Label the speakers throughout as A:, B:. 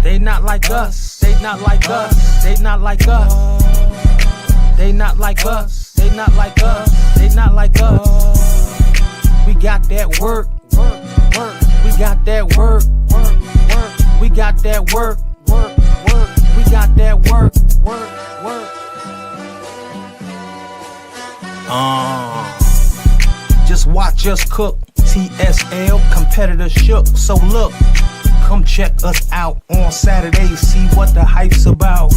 A: They not like us, they not like us, they not like us. They not like us, they not like us, they not like us. We got that work, we got that work, we got that work, we got that work. Just watch us cook. TSL, competitor shook. So look, come check us out on Saturday, see what the hype's about.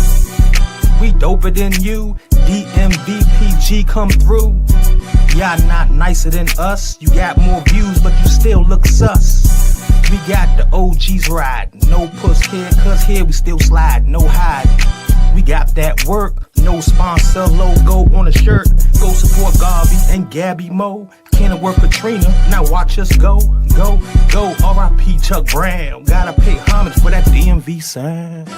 A: We doper than you, DMVPG come through. Y'all not nicer than us, you got more views but you still look sus. We got the OGs riding, no puss here, cause here we still slide, no hiding. We got that work, no sponsor logo on a shirt. Go support Garvey and Gabby Moe. Can't work Katrina, now watch us go, go, go. R.I.P. Chuck Brown, gotta pay homage for that DMV sound.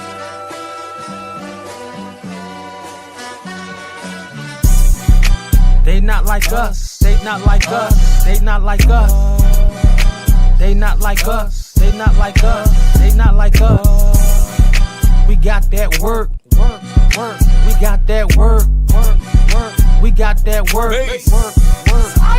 A: They not like us, they not like us, they not like us. They not like us, they not like us, they not like us. We got that work, we got that work, we got that work,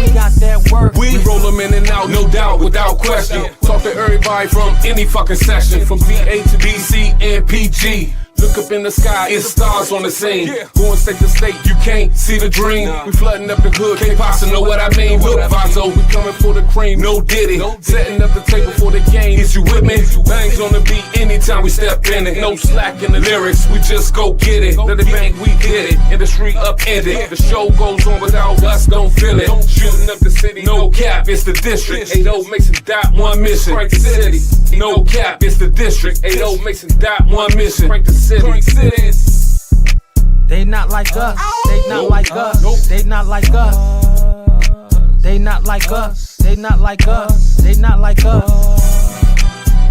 A: we got that work.
B: We roll them in and out, no doubt, without question. Talk to everybody from any fucking session, from VA to DC and PG. Look up in the sky, it's stars on the scene. Going state to state, you can't see the dream. We flooding up the hood, can't possibly know what I mean. Look, Vato, we coming for the cream, no diddy. Setting up the table for the game, is you with me? Bangs on the beat anytime we step in it. No slack in the lyrics, we just go get it. Let it bang, we did it. Industry upended. The show goes on without us, don't feel it. Shooting up the city, no cap, it's the district. 80 Mason dot one mission. Crank the city, no cap, it's the district. 80 Mason dot one mission. Crank the city.
A: They not like us, they not like us, they not like us. They not like us, they not like us, they not like us.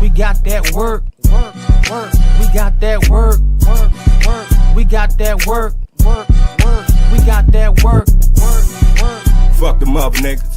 A: We got that work, we got that work, we got that work, we got that work.
C: Fuck them up, niggas.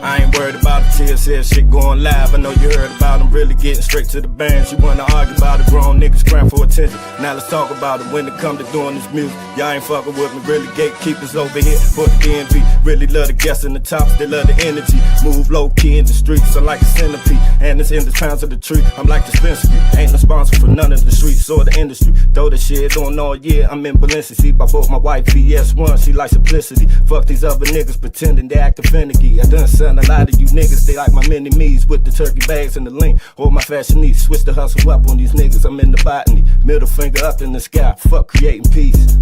C: I ain't worried about the TSL shit going live. I know you heard about them really getting straight to the bands. You wanna argue about it, grown niggas crying for attention. Now let's talk about it when it come to doing this music. Y'all ain't fucking with me, really gatekeepers over here for the DMV. Really love the guests in the tops, they love the energy. Move low key in the streets, I'm like a centipede. And it's in the pounds of the tree, I'm like the dispensary. Ain't no sponsor for none of the streets or the industry. Throw the shit on all year, I'm in Balenciaga. I bought my wife VS1, she like simplicity. Fuck these other niggas pretending they actin' finicky. I done son a lot of you niggas, they like my mini-me's with the turkey bags and the link. Or my fashionista, switch the hustle up on these niggas, I'm in the botany. Middle finger up in the sky, fuck creating peace.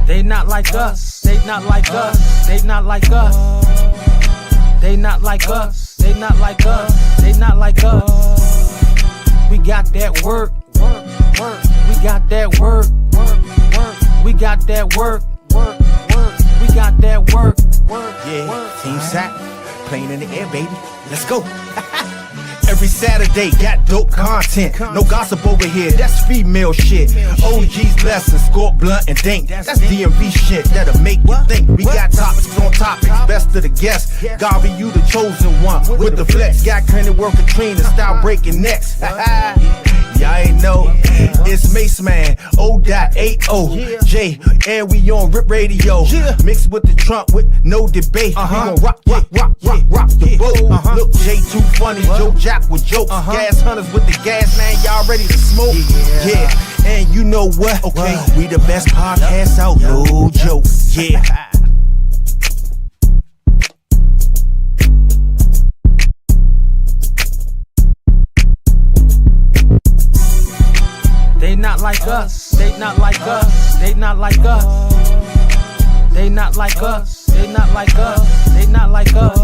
A: They not like us, they not like us, they not like us. They not like us, they not like us, they not like us. We got that work, we got that work, we got that work, we got that work.
D: Yeah, Team Sack, playing in the air, baby. Let's go. Every Saturday, got dope content. No gossip over here, that's female shit. OG's blessing, score blunt and dink. That's DMV shit that'll make you think. We got topics on topics, best of the guests. Garvey, you the chosen one with the flex. Got credit work Katrina, style breaking necks. Y'all ain't know, it's Mace Man, O.80J, and we on Rip Radio. Mixed with the trunk with no debate. We gon' rock the boat. Look, J too funny, Joe Jack with jokes. Gas hunters with the gas, man, y'all ready to smoke? Yeah, and you know what? Okay, we the best podcast out, no joke. Yeah.
A: They not like us, they not like us, they not like us. They not like us, they not like us, they not like us.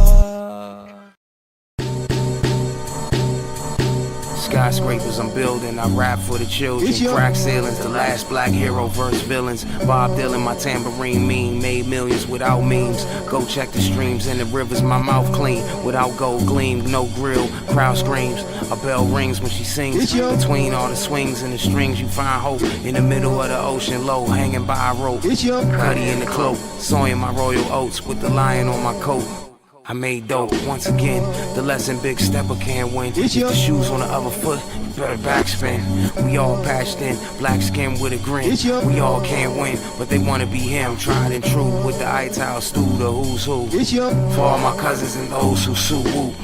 E: Skyscrapers I'm building, I rap for the children. Crack ceilings, the last black hero verse villains. Bob Dylan, my tambourine mean. Made millions without memes. Go check the streams and the rivers, my mouth clean. Without gold gleam, no grill, crowd screams. A bell rings when she sings. Between all the swings and the strings, you find hope. In the middle of the ocean, low, hanging by a rope. Cuddy in the cloak, sawing my royal oats with the lion on my coat. I made dope once again. The lesson Big Stepper can't win. If the shoes on the other foot, you better backspin. We all patched in, black skin with a grin. We all can't win, but they wanna be him. Tried and true with the I-Town stew, the who's who. For all my cousins and those who sue whoop.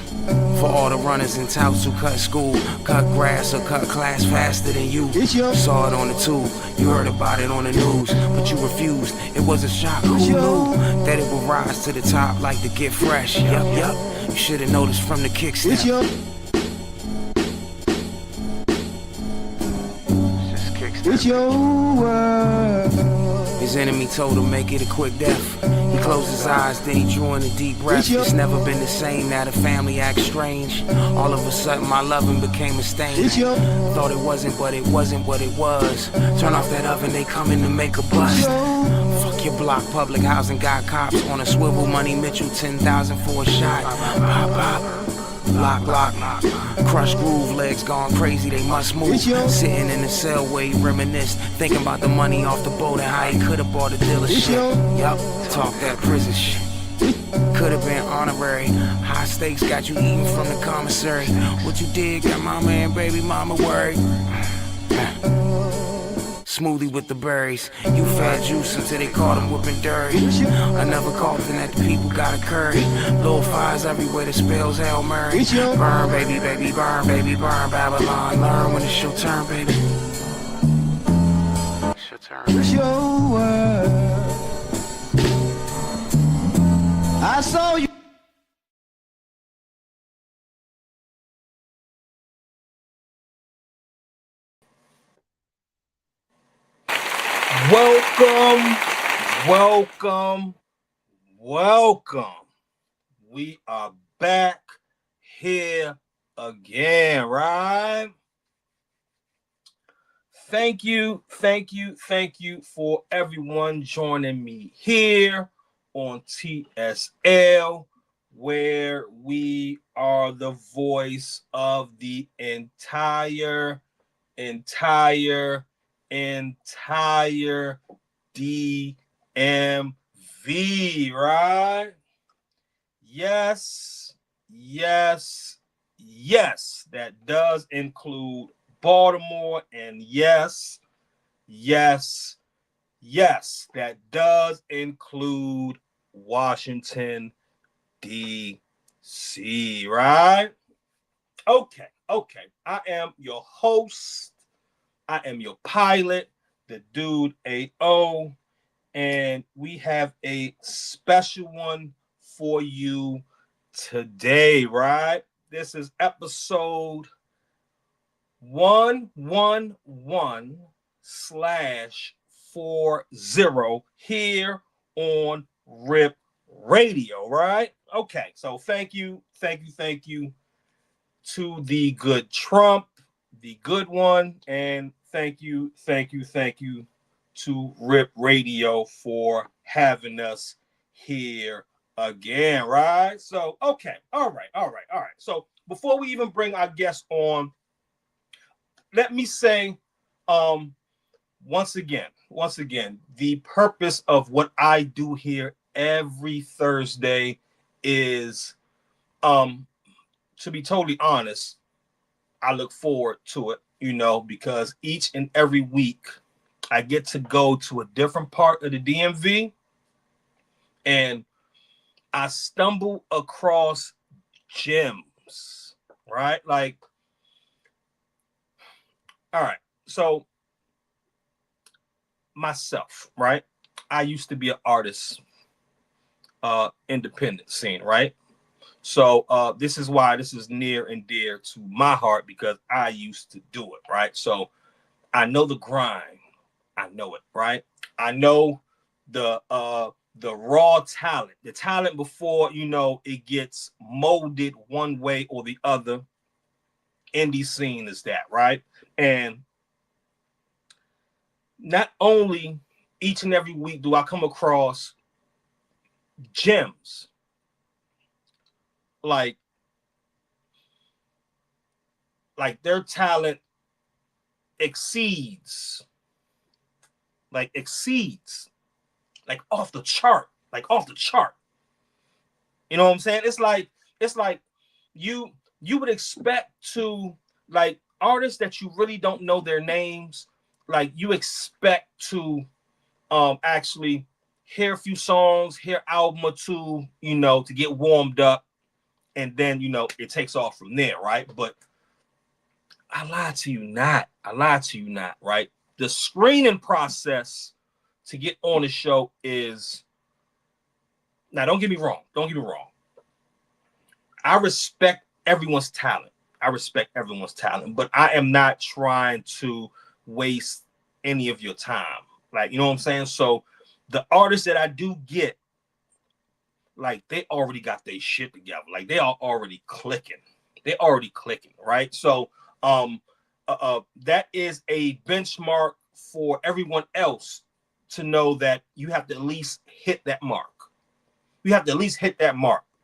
E: For all the runners and touts who cut school, cut grass or cut class faster than you. Saw it on the tube, you heard about it on the news, but you refused. It was a shock. Who knew that it would rise to the top like the Get Fresh? Yup. You should have noticed from the kickstep.
D: It's your world.
E: His enemy told him make it a quick death. He closed his eyes, then he drew in a deep breath. It's never been the same, now the family acts strange. All of a sudden my loving became a stain. Thought it wasn't, but it wasn't what it was. Turn off that oven, they coming to make a bust. Fuck your block, public housing got cops on a swivel. Money Mitchell, 10,000 for a shot. Pop, pop. Lock, crush groove, legs gone crazy, they must move. Sitting in the cell where he reminisced, thinking about the money off the boat and how he could've bought a dealership. Yup, talk that prison shit. Could've been honorary. High stakes got you eating from the commissary. What you did got mama and baby mama worried. Smoothie with the berries. You fat juice until they caught him whipping dirty. Another coffin that the people gotta curry. Little fires everywhere that spells Hail Mary. Burn, baby, baby, burn, baby, burn, Babylon. Learn when it's your turn, baby. It's your turn, baby.
D: It's your world. I saw you.
A: Welcome. We are back here again, right? Thank you for everyone joining me here on TSL, where we are the voice of the entire DMV, right? Yes, that does include Baltimore, and yes, that does include Washington, D.C., right? Okay. I am your host. I am your pilot, the Dude A.O., and we have a special one for you today, right? This is episode 111/40 here on Rip Radio, right? Okay, so thank you to the good Trump, the good one, and thank you to Rip Radio for having us here again, right? So, okay, all right. So, before we even bring our guest on, let me say, once again, the purpose of what I do here every Thursday is, to be totally honest, I look forward to it, because each and every week I get to go to a different part of the DMV and I stumble across gems, right? Like, all right, so myself, right? I used to be an artist, independent scene, right? So this is why this is near and dear to my heart, because I used to do it, right? So I know the grind. I know it, right? I know the raw talent, the talent before, it gets molded one way or the other. Indie scene is that, right? And not only each and every week do I come across gems, like their talent exceeds, like off the chart.
F: You know what I'm saying? It's like you would expect to, like, artists that you really don't know their names, like you expect to actually hear a few songs, hear album or two, to get warmed up, and then it takes off from there, right? But I lied to you not. Right? The screening process to get on the show is, now don't get me wrong. I respect everyone's talent. But I am not trying to waste any of your time. Like, you know what I'm saying? So the artists that I do get, like, they already got their shit together. Like, they are already clicking. Right? So that is a benchmark for everyone else to know that you have to at least hit that mark.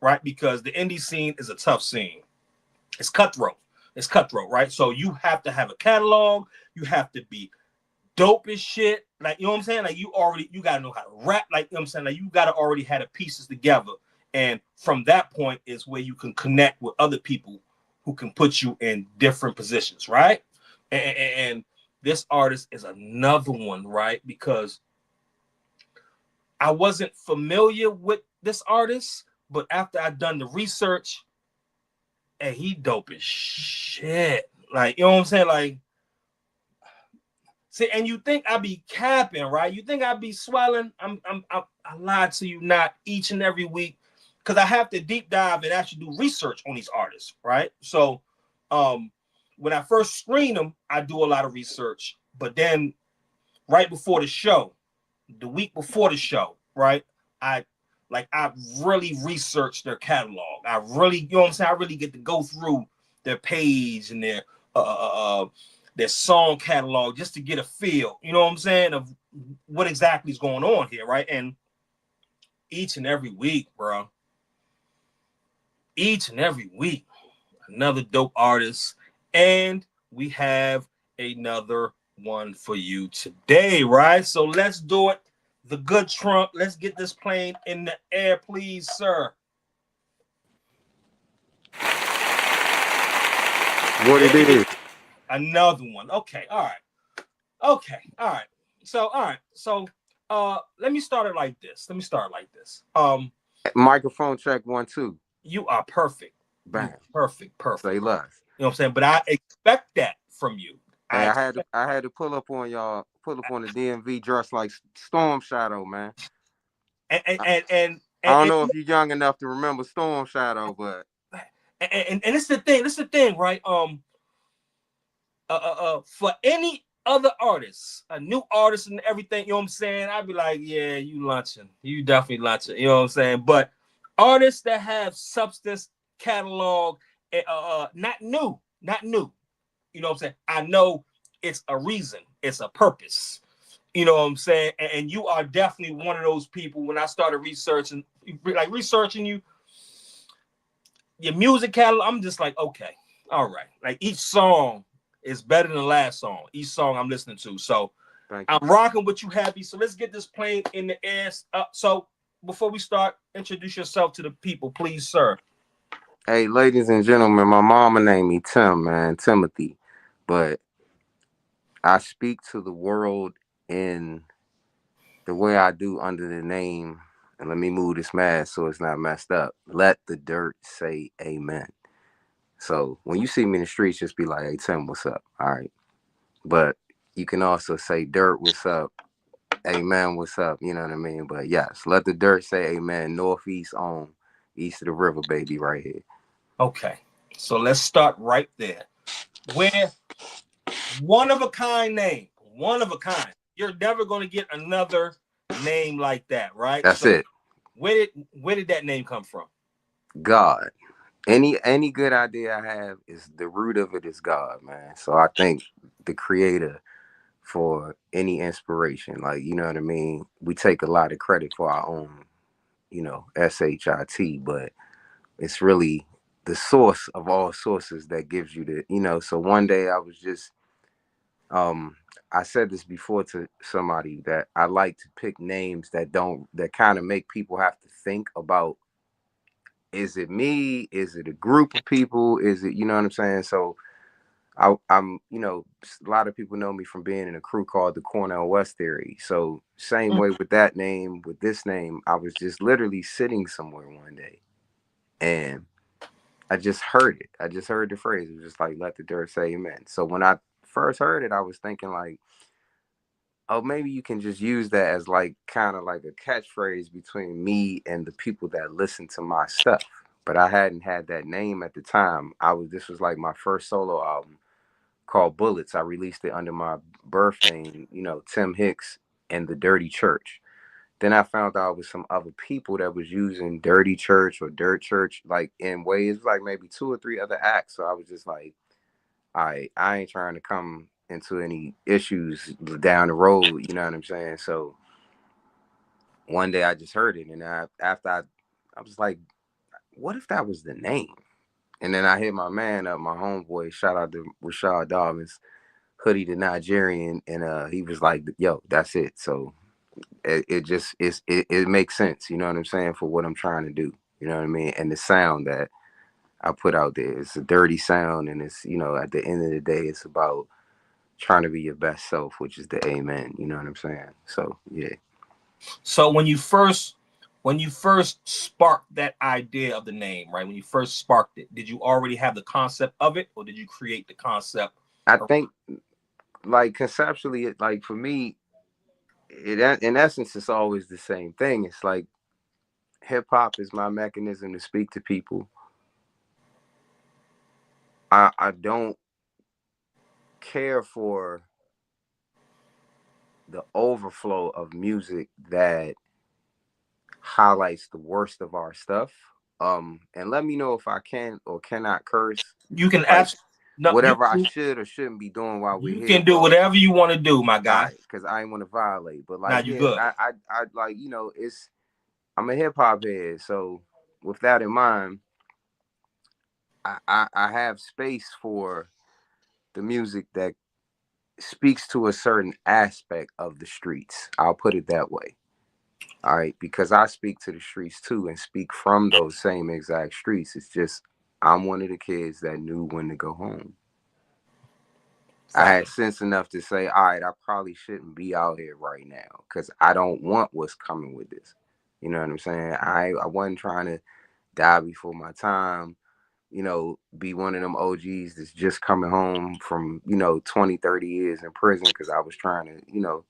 F: Right? Because the indie scene is a tough scene. It's cutthroat, right? So you have to have a catalog. You have to be dope as shit. Like, you know what I'm saying? Like, you got to know how to rap. Like, you know what I'm saying? Like, you got to already have the pieces together. And from that point is where you can connect with other people who can put you in different positions, right? And this artist is another one, right? Because I wasn't familiar with this artist, but after I'd done the research, and he dope as shit. Like, you know what I'm saying? Like, see, and you think I be capping, right? You think I be swelling? I lied to you not each and every week, because I have to deep dive and actually do research on these artists, right? So when I first screen them, I do a lot of research. But then right before the show, the week before the show, right, I really researched their catalog. I really, you know what I'm saying? I really get to go through their page and their song catalog just to get a feel, you know what I'm saying, of what exactly is going on here, right? And each and every week, bro, another dope artist, and we have another one for you today, right? So let's do it. The good Trump. Let's get this plane in the air, please, sir.
G: What it is?
F: Another one. Okay. All right. So, let me start it like this.
G: Microphone check 1 2.
F: You are perfect.
G: Bang.
F: Perfect.
G: Say less.
F: You know what I'm saying? But I expect that from you.
G: Hey, I had to pull up on the DMV dressed like Storm Shadow, man.
F: And
G: I don't know if you're young enough to remember Storm Shadow, but
F: and it's the thing, right? For any other artist, a new artist and everything, you know what I'm saying, I'd be like, yeah, you lunching. You definitely lunching. You know what I'm saying? But artists that have substance, catalog, not new. You know what I'm saying? I know it's a reason, it's a purpose. You know what I'm saying? And you are definitely one of those people. When I started researching you, your music catalog, I'm just like, okay, all right. Like, each song is better than the last song. Each song I'm listening to. So I'm rocking with you, Happy. So let's get this plane in the air. So before we start, introduce yourself to the people, please, sir.
G: Hey, ladies and gentlemen, my mama named me Tim, man, Timothy. But I speak to the world in the way I do under the name, and let me move this mask so it's not messed up. Let the dirt say amen. So when you see me in the streets, just be like, hey, Tim, what's up? All right. But you can also say, dirt, what's up? Amen, what's up? You know what I mean? But yes, let the dirt say amen. Northeast on, east of the river, baby, right here.
F: Okay. So let's start right there. Where one of a kind name, You're never going to get another name like that, right?
G: That's it.
F: Where did that name come from?
G: God. Any good idea I have, is the root of it is God, man. So I think the creator for any inspiration, like, you know what I mean? We take a lot of credit for our own, SHIT, but it's really the source of all sources that gives you the, so one day I was just, I said this before to somebody, that I like to pick names that kind of make people have to think about is it me? Is it a group of people? Is it, you know what I'm saying? So I'm, you know, a lot of people know me from being in a crew called the Cornell West Theory. So same way with that name, with this name, I was just literally sitting somewhere one day and I just heard it. I just heard the phrase. It was just like, let the dirt say amen. So when I first heard it, I was thinking like, oh, maybe you can just use that as like kind of like a catchphrase between me and the people that listen to my stuff. But I hadn't had that name at the time. This was like my first solo album called Bullets. I released it under my birth name, you know, Tim Hicks and the Dirty Church. Then I found out with some other people that was using Dirty Church or Dirt Church, like in ways like maybe 2 or 3 other acts. So I was just like, I ain't trying to come into any issues down the road, you know what I'm saying? So one day I just heard it, and after I was like, what if that was the name? And then I hit my man up, my homeboy, shout out to Rashad Dobbins, Hoodie the Nigerian, and he was like, yo, that's it. So it makes sense, you know what I'm saying, for what I'm trying to do, you know what I mean? And the sound that I put out there, it's a dirty sound, and it's, you know, at the end of the day, it's about trying to be your best self, which is the amen, you know what I'm saying? So yeah.
F: So when you first sparked that idea of the name, right? When you first sparked it, did you already have the concept of it, or did you create the concept?
G: I think, like, conceptually, like, for me, in essence, it's always the same thing. It's like hip hop is my mechanism to speak to people. I don't care for the overflow of music that highlights the worst of our stuff. And let me know if I can or cannot curse.
F: You can
G: like,
F: ask
G: whatever I should or shouldn't be doing while we're here.
F: You can do whatever you want to do, my guy.
G: Because I ain't want to violate. But like,
F: nah, you good.
G: I like, you know, I'm a hip hop head. So with that in mind, I have space for the music that speaks to a certain aspect of the streets. I'll put it that way. All right, because I speak to the streets too and speak from those same exact streets. It's just I'm one of the kids that knew when to go home. I had sense enough to say, all right, I probably shouldn't be out here right now because I don't want what's coming with this. You know what I'm saying? I wasn't trying to die before my time, you know, be one of them OGs that's just coming home from, you know, 20, 30 years in prison because I was trying to, you know,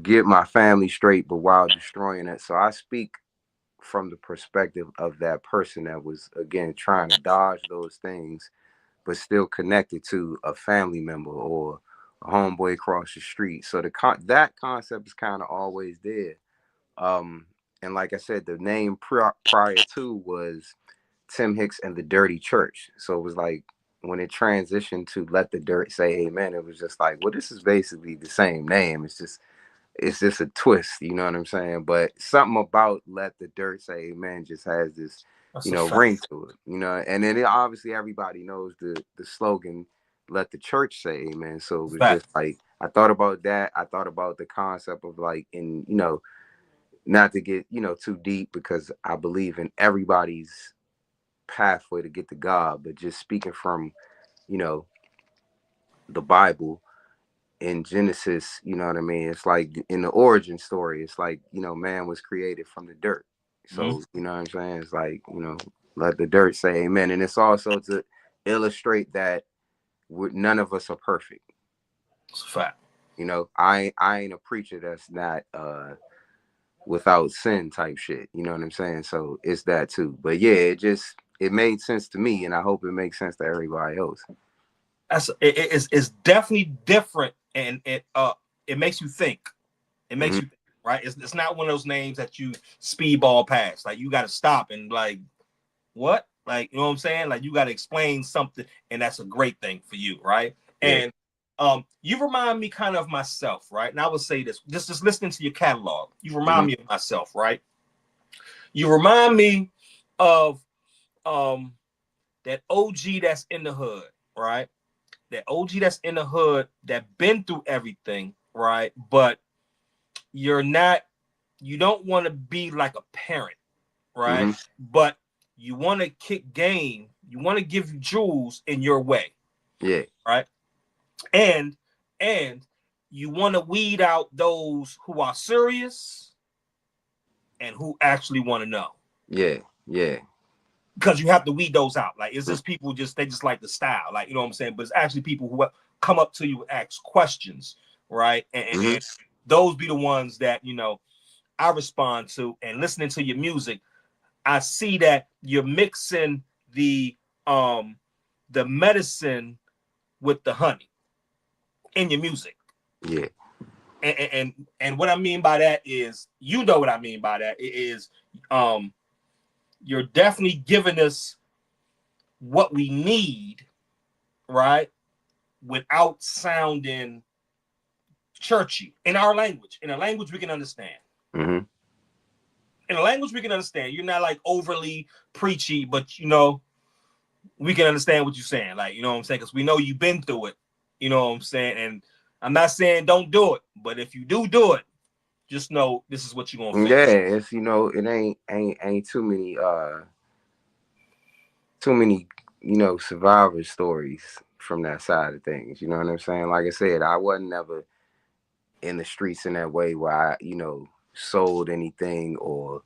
G: get my family straight, but while destroying it. So I speak from the perspective of that person that was, again, trying to dodge those things, but still connected to a family member or a homeboy across the street. So that concept is kind of always there. And like I said, the name prior to was Tim Hicks and the Dirty Church. So it was like when it transitioned to Let the Dirt Say Amen, it was just like, well, this is basically the same name. It's just a twist, you know what I'm saying? But something about Let the Dirt Say Amen just has this, you know, ring to it, you know. And then obviously everybody knows the slogan, Let the Church Say Amen. So it was just like, I thought about that. I thought about the concept of like, you know, not to get, you know, too deep because I believe in everybody's pathway to get to God, but just speaking from, you know, the Bible in Genesis, you know what I mean? It's like in the origin story, it's like, you know, man was created from the dirt. So, you know what I'm saying? It's like, you know, let the dirt say amen. And it's also to illustrate that none of us are perfect.
F: It's a fact.
G: You know, I ain't a preacher that's not without sin type shit. You know what I'm saying? So it's that too. But yeah, it made sense to me, and I hope it makes sense to everybody else.
F: It's definitely different, and it makes you think. It makes you think, right? It's not one of those names that you speedball past. Like you got to stop and like, what? Like, you know what I'm saying? Like you got to explain something, and that's a great thing for you, right? Yeah. And you remind me kind of myself, right? And I would say this, just listening to your catalog, you remind me of myself, right? You remind me of that OG that's in the hood, right? That OG that's in the hood that been through everything, right? But you don't want to be like a parent, right? But you want to kick game, you want to give you jewels in your way.
G: Yeah.
F: Right. And you want to weed out those who are serious and who actually want to know.
G: Yeah. Yeah.
F: Because you have to weed those out. Like, it's just people they just like the style, like, you know what I'm saying? But it's actually people who come up to you and ask questions, right? And those be the ones that, you know, I respond to. And listening to your music, I see that you're mixing the medicine with the honey in your music.
G: Yeah.
F: And what I mean by that is, you know what I mean by that, it is you're definitely giving us what we need, right? Without sounding churchy in our language, in a language we can understand.
G: Mm-hmm.
F: In a language we can understand. You're not like overly preachy, but you know, we can understand what you're saying. Like, you know what I'm saying? Because we know you've been through it. You know what I'm saying? And I'm not saying don't do it, but if you do it, just know this is what you're gonna face.
G: Yeah, it's, you know, it ain't too many, you know, survivor stories from that side of things. You know what I'm saying? Like I said, I wasn't ever in the streets in that way where I, you know, sold anything or,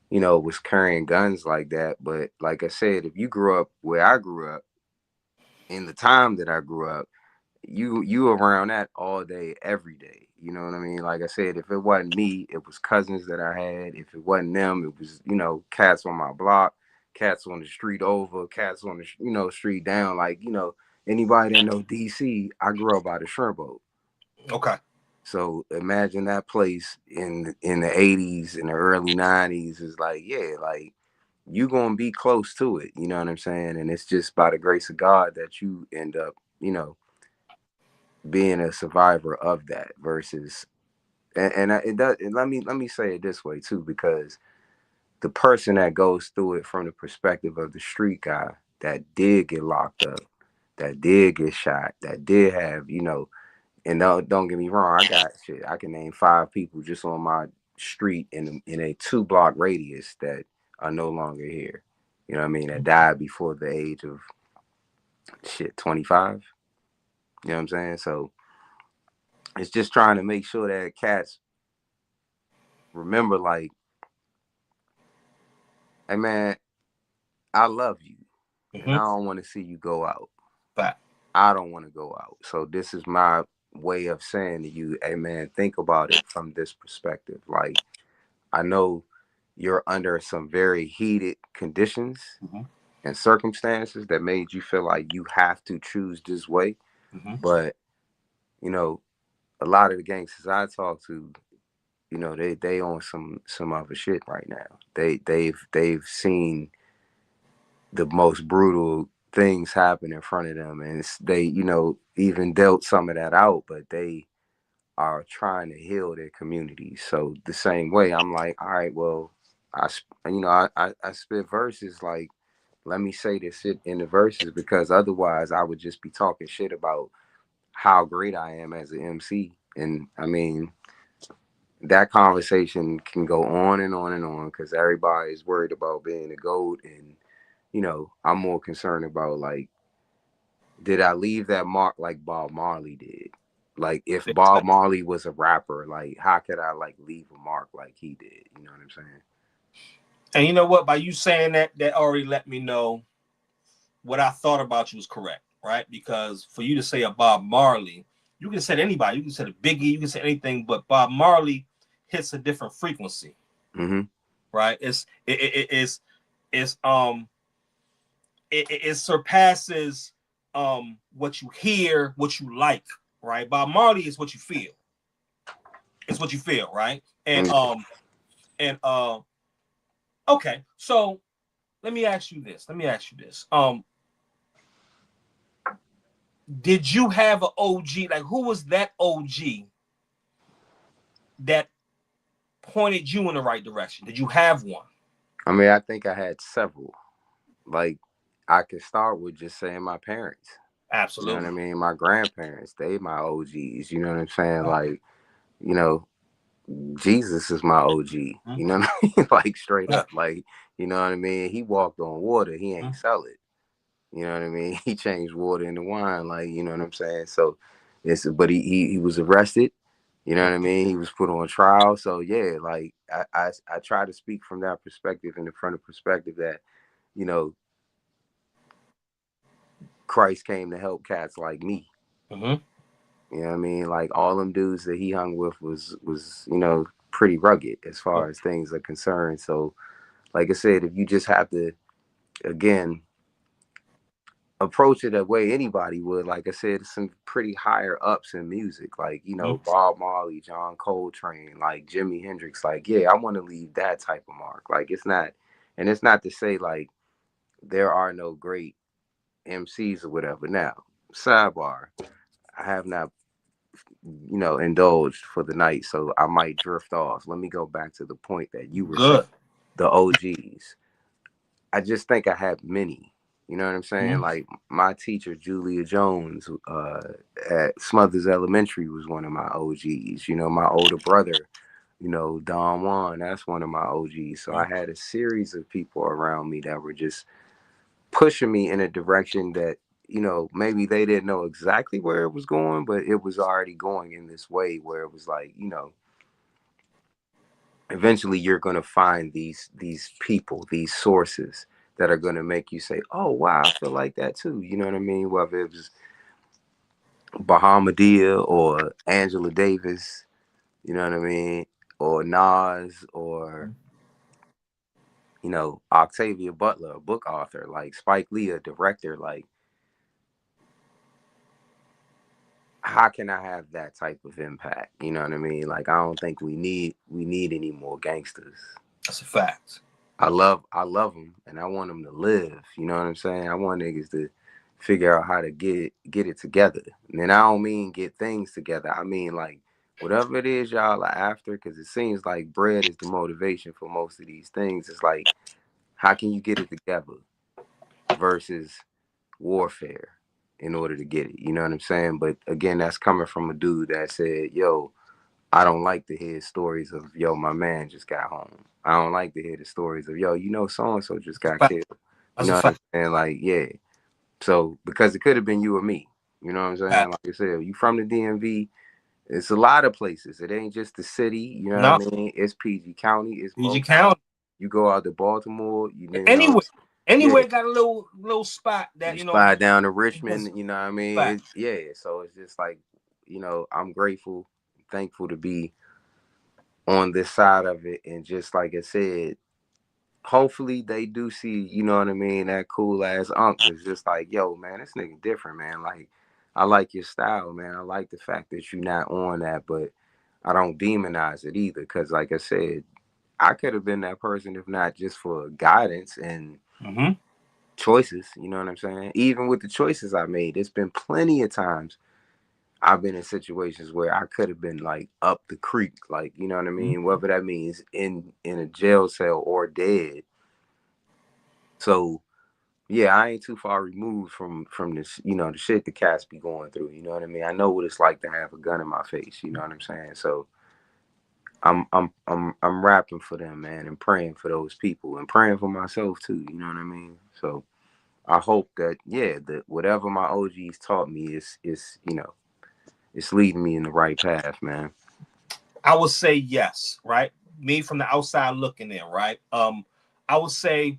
G: you know, was carrying guns like that. But like I said, if you grew up where I grew up, in the time that I grew up, you around that all day, every day. You know what I mean? Like I said, if it wasn't me, it was cousins that I had. If it wasn't them, it was, you know, cats on my block, cats on the street over, cats on the, you know, street down. Like, you know, anybody that know DC, I grew up by the shrimp boat.
F: Okay.
G: So imagine that place in the 80s and the early 90s is like, yeah, like you gonna be close to it. You know what I'm saying? And it's just by the grace of God that you end up, you know, being a survivor of that versus, and it does. And let me say it this way too, because the person that goes through it from the perspective of the street guy that did get locked up, that did get shot, that did have, you know, and don't get me wrong, I got shit. I can name 5 people just on my street in a 2-block radius that are no longer here. You know what I mean? That died before the age of 25. You know what I'm saying? So it's just trying to make sure that cats remember, like, hey man, I love you. And I don't want to see you go out.
F: But
G: I don't want to go out. So this is my way of saying to you, hey man, think about it from this perspective. Like, I know you're under some very heated conditions and circumstances that made you feel like you have to choose this way. But, you know, a lot of the gangsters I talk to, you know, they on some other shit right now. They've seen the most brutal things happen in front of them, and they, you know, even dealt some of that out, but they are trying to heal their communities. So the same way, I'm like, all right, well, I spit verses, like, let me say this shit in the verses, because otherwise I would just be talking shit about how great I am as an MC. And I mean, that conversation can go on and on and on, because everybody is worried about being a GOAT. And, you know, I'm more concerned about, like, did I leave that mark like Bob Marley did? Like, if Bob Marley was a rapper, like, how could I, like, leave a mark like he did? You know what I'm saying?
F: And you know what? By you saying that, that already let me know what I thought about you was correct, right? Because for you to say a Bob Marley, you can say anybody. You can say a Biggie. You can say anything, but Bob Marley hits a different frequency, right? It surpasses what you hear, what you like, right? Bob Marley is what you feel. It's what you feel, right? And okay, so let me ask you this. Did you have an OG? Like, who was that OG that pointed you in the right direction? Did you have one?
G: I mean, I think I had several. Like, I could start with just saying my parents.
F: Absolutely.
G: You know what I mean? My grandparents, they my OGs. You know what I'm saying? Like, you know, Jesus is my OG. You know what I mean? Like, straight up. Like, You know what I mean? He walked on water. He ain't sell it. You know what I mean? He changed water into wine, like, you know what I'm saying? So but he was arrested. You know what I mean? He was put on trial. So yeah, like I try to speak from that perspective, in the front of perspective that, you know, Christ came to help cats like me.
F: Mm-hmm.
G: You know what I mean? Like all them dudes that he hung with was, you know, pretty rugged as far as things are concerned. So like I said, if you just have to, again, approach it the way anybody would, like I said, some pretty higher ups in music, like, you know, Bob Marley, John Coltrane, like Jimi Hendrix, like, yeah, I want to leave that type of mark. Like, it's not to say like there are no great MCs or whatever. Now, sidebar, I have not, you know, indulged for the night, so I might drift off. Let me go back to the point that you were saying, the OGs. I just think I have many. You know what I'm saying? Like my teacher, Julia Jones, at Smothers Elementary was one of my OGs. You know, my older brother, you know, Don Juan, that's one of my OGs. So I had a series of people around me that were just pushing me in a direction that, you know, maybe they didn't know exactly where it was going, but it was already going in this way where it was like, you know, eventually you're going to find these people, these sources that are going to make you say, oh, wow, I feel like that too. You know what I mean? Whether it was Bahamadia or Angela Davis, you know what I mean? Or Nas, or, you know, Octavia Butler, a book author, like Spike Lee, a director. Like, how can I have that type of impact? You know what I mean? Like, I don't think we need any more gangsters.
F: That's a fact.
G: I love them, and I want them to live. You know what I'm saying? I want niggas to figure out how to get it together. And I don't mean get things together. I mean, like, whatever it is y'all are after, because it seems like bread is the motivation for most of these things. It's like, how can you get it together versus warfare in order to get it? You know what I'm saying? But again, that's coming from a dude that said, yo, I don't like to hear stories of, yo, my man just got home. I don't like to hear the stories of, yo, you know, so-and-so just got killed. You know what I'm saying? Like, yeah. So, because it could have been you or me. You know what I'm saying? Like I said, you from the DMV, it's a lot of places. It ain't just the city. You know what I mean? It's PG County. It's
F: PG County.
G: You go out to Baltimore.
F: Anywhere got a little spot that, you know.
G: Spot down to Richmond. You know what I mean? So it's just like, you know, I'm grateful, thankful to be on this side of it. And just like I said, hopefully they do see, you know what I mean, that cool ass uncle is just like, yo, man, this nigga different, man. Like, I like your style, man. I like the fact that you're not on that, but I don't demonize it either. Cause like I said, I could have been that person if not just for guidance and choices. You know what I'm saying? Even with the choices I made, there's been plenty of times I've been in situations where I could have been like up the creek, like, you know what I mean? Whether that means in a jail cell or dead. So yeah, I ain't too far removed from this, you know, the shit the cats be going through. You know what I mean? I know what it's like to have a gun in my face. You know what I'm saying? So I'm rapping for them, man, and praying for those people and praying for myself too. You know what I mean? So I hope that, yeah, that whatever my OGs taught me is, you know, it's leading me in the right path, man.
F: I would say yes, right? Me from the outside looking in, right? I would say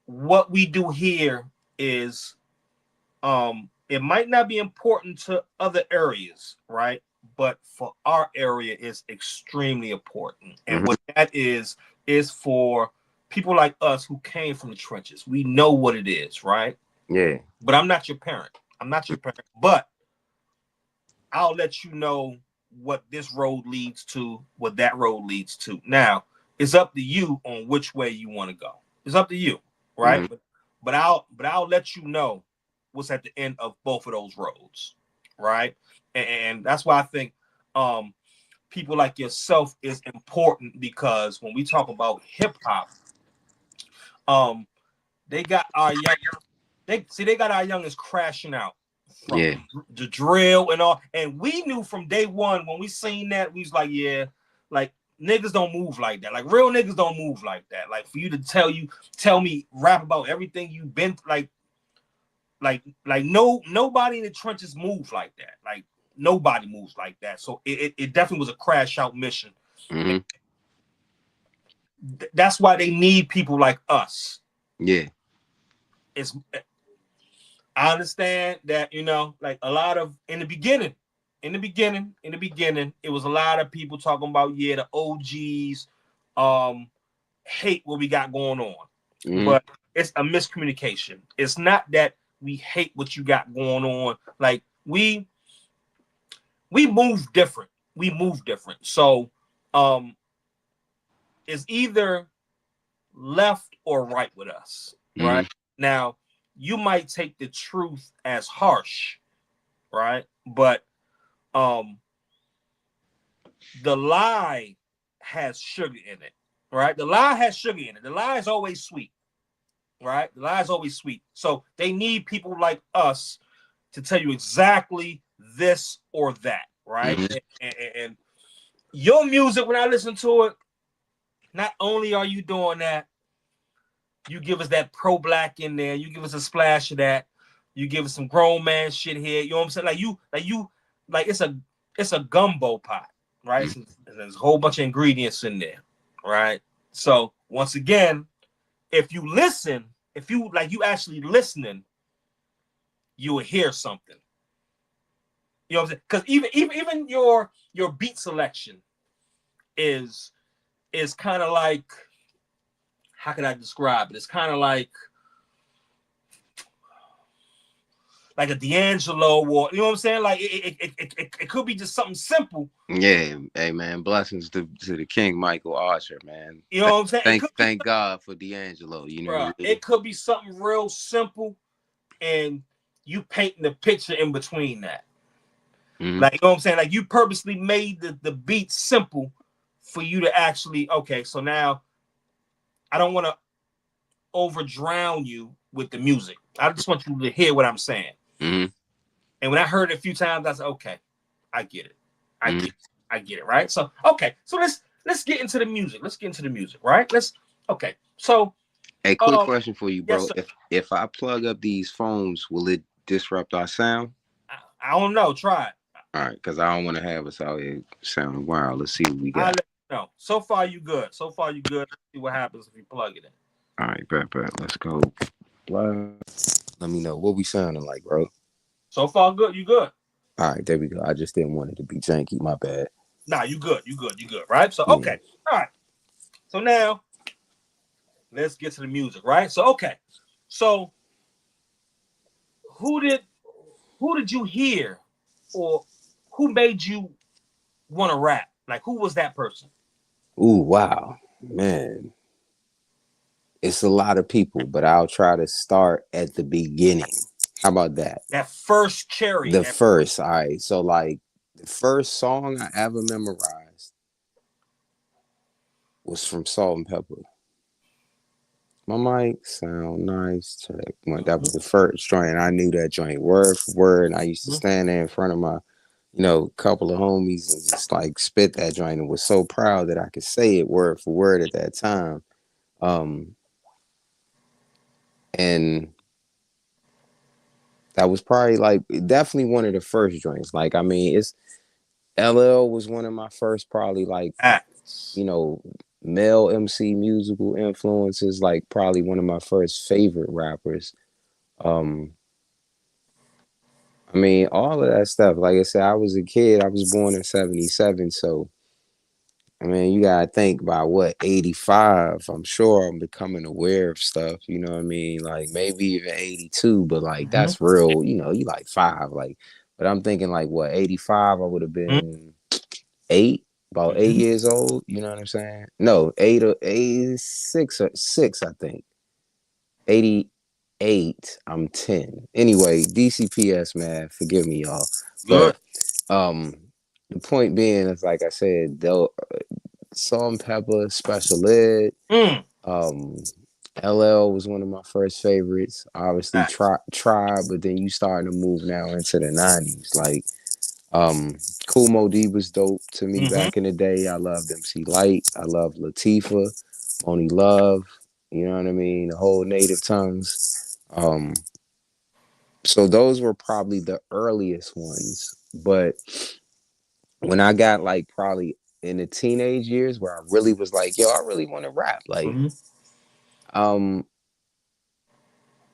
F: what we do here is, it might not be important to other areas, right? But for our area, it's extremely important. And what that is for people like us who came from the trenches. We know what it is, right?
G: Yeah.
F: But I'm not your parent. But I'll let you know what this road leads to, what that road leads to. Now, it's up to you on which way you want to go. It's up to you, right? But I'll let you know what's at the end of both of those roads, right? And that's why I think people like yourself is important, because when we talk about hip hop, they got our youngins crashing out from the drill and all. And we knew from day one when we seen that, we was like, yeah, like niggas don't move like that. Like real niggas don't move like that. Like for you to tell me rap about everything you've been like nobody in the trenches moves like that. Like nobody moves like that. So it definitely was a crash out mission.
G: Mm-hmm.
F: That's why they need people like us.
G: Yeah.
F: I understand that, you know, like a lot of in the beginning, it was a lot of people talking about, yeah, the OGs hate what we got going on.
G: Mm-hmm.
F: But it's a miscommunication. It's not that we hate what you got going on. Like we move different. So it's either left or right with us, right? Mm-hmm. Now, you might take the truth as harsh, right? But the lie has sugar in it, right? The lie has sugar in it. The lie is always sweet, right? The lie is always sweet. So they need people like us to tell you exactly this or that, right? Mm-hmm. And your music, when I listen to it, not only are you doing that, you give us that pro-black in there, you give us a splash of that, you give us some grown man shit here. You know what I'm saying? Like it's a gumbo pot, right? Mm-hmm. There's a whole bunch of ingredients in there, right? So once again, if you listen, if you actually listening, you will hear something. You know what I'm saying? Because even your beat selection is kind of like, how can I describe it? It's kind of like a D'Angelo, or you know what I'm saying? Like it could be just something simple.
G: Yeah, hey man, blessings to the King Michael Archer, man.
F: You know what I'm saying?
G: Thank God for D'Angelo. You know,
F: bro, it could be something real simple, and you painting the picture in between that. Mm-hmm. Like, you know what I'm saying? Like you purposely made the beat simple for you to actually, okay, so now I don't want to over drown you with the music. I just want you to hear what I'm saying. Mm-hmm. And when I heard it a few times, I said, okay, I get it. I get it, right? So, okay, so let's get into the music. Right? Okay. So,
G: hey, quick question for you, bro.
F: Yes,
G: if I plug up these phones, will it disrupt our sound?
F: I don't know. Try it.
G: All right, because I don't want to have us out here sounding wild. Let's see what we got.
F: No, so far you good. Let's see what happens if you plug it in.
G: All right, bet. Let's go. Let me know what we sounding like, bro.
F: So far good. You good?
G: All right, there we go. I just didn't want it to be janky. My bad.
F: Nah, you good. Right? So okay. Yeah. All right. So now let's get to the music, right? So okay. So who did you hear, or who made you want to rap? Like, who was that person?
G: Ooh, wow, man. It's a lot of people, but I'll try to start at the beginning. How about that?
F: That first cherry.
G: All right. So, like, the first song I ever memorized was from Salt-N-Pepa. My mic sound nice. Check. That was the first joint. I knew that joint word for word. And I used to stand there in front of my, couple of homies and just like spit that joint, and was so proud that I could say it word for word at that time. And that was probably like definitely one of the first joints. Like, I mean, it's LL was one of my first, probably like, male MC musical influences, like probably one of my first favorite rappers. I mean, all of that stuff. Like I said, I was a kid. I was born in 1977. So, I mean, you got to think by 85, I'm sure I'm becoming aware of stuff. You know what I mean? Like maybe even 82, but like that's real, you like 5. Like, but I'm thinking like 85, I would have been 8, about 8 years old. You know what I'm saying? No, 6, I think. 88, I'm 10. Anyway, DCPS, man, forgive me, y'all. But the point being is, like I said, Salt-N-Pepa, Special Ed, LL was one of my first favorites. Obviously, Tribe, but then you starting to move now into the 90s. Like, Kool Moe Dee was dope to me
F: Mm-hmm.
G: back in the day. I loved MC Light. I loved Latifah, Moni Love. You know what I mean? The whole Native Tongues. So those were probably the earliest ones. But when I got like probably in the teenage years where I really was like, yo, I really want to rap. Like,
F: Mm-hmm.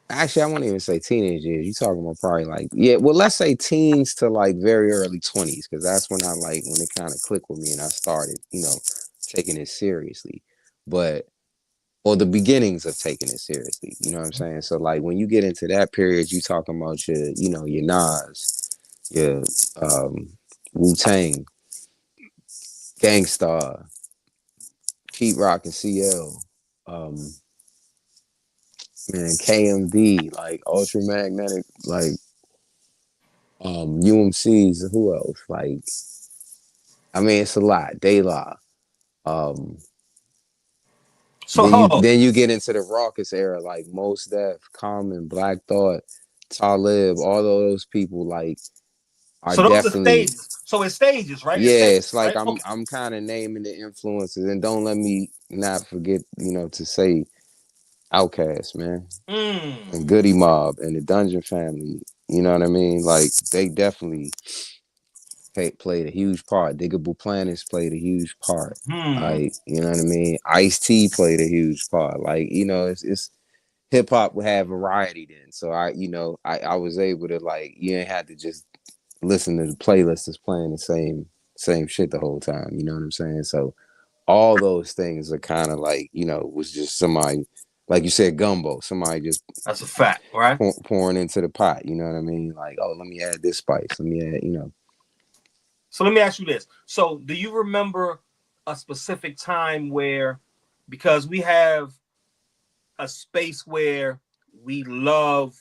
G: actually, I won't even say teenage years. You talking about probably like, yeah, well, let's say teens to like very early 20s, because that's when I like when it kind of clicked with me and I started, taking it seriously. But or the beginnings of taking it seriously, you know what I'm saying? So like when you get into that period, you talking about your Nas, your Wu Tang, Gangstar, Pete Rock and CL, um, man, KMD, like Ultramagnetic, like UMCs, who else? Like, I mean, it's a lot. De La. Um,
F: So hold on.
G: then you get into the raucous era, like Mos Def, Common, Black Thought, Talib, all of those people like are
F: So those are
G: definitely,
F: stages. So it's stages, right? It's
G: yeah.
F: stages,
G: It's like
F: right?
G: I'm
F: Okay.
G: I'm kind of naming the influences, and don't let me not forget, to say Outkast, man,
F: Mm.
G: and Goody Mob and the Dungeon Family. You know what I mean? Like they definitely played a huge part. Diggable Planets played a huge part.
F: Hmm.
G: Like, you know what I mean? Ice-T played a huge part. Like, it's hip hop would have variety then. So I was able to like, you ain't had to just listen to the playlist that's playing the same shit the whole time. You know what I'm saying? So all those things are kind of like, was just somebody, like you said, gumbo. Somebody just
F: That's a fact, right?
G: pouring into the pot. You know what I mean? Like, oh, let me add this spice. Let me add.
F: So let me ask you this. So do you remember a specific time where, because we have a space where we love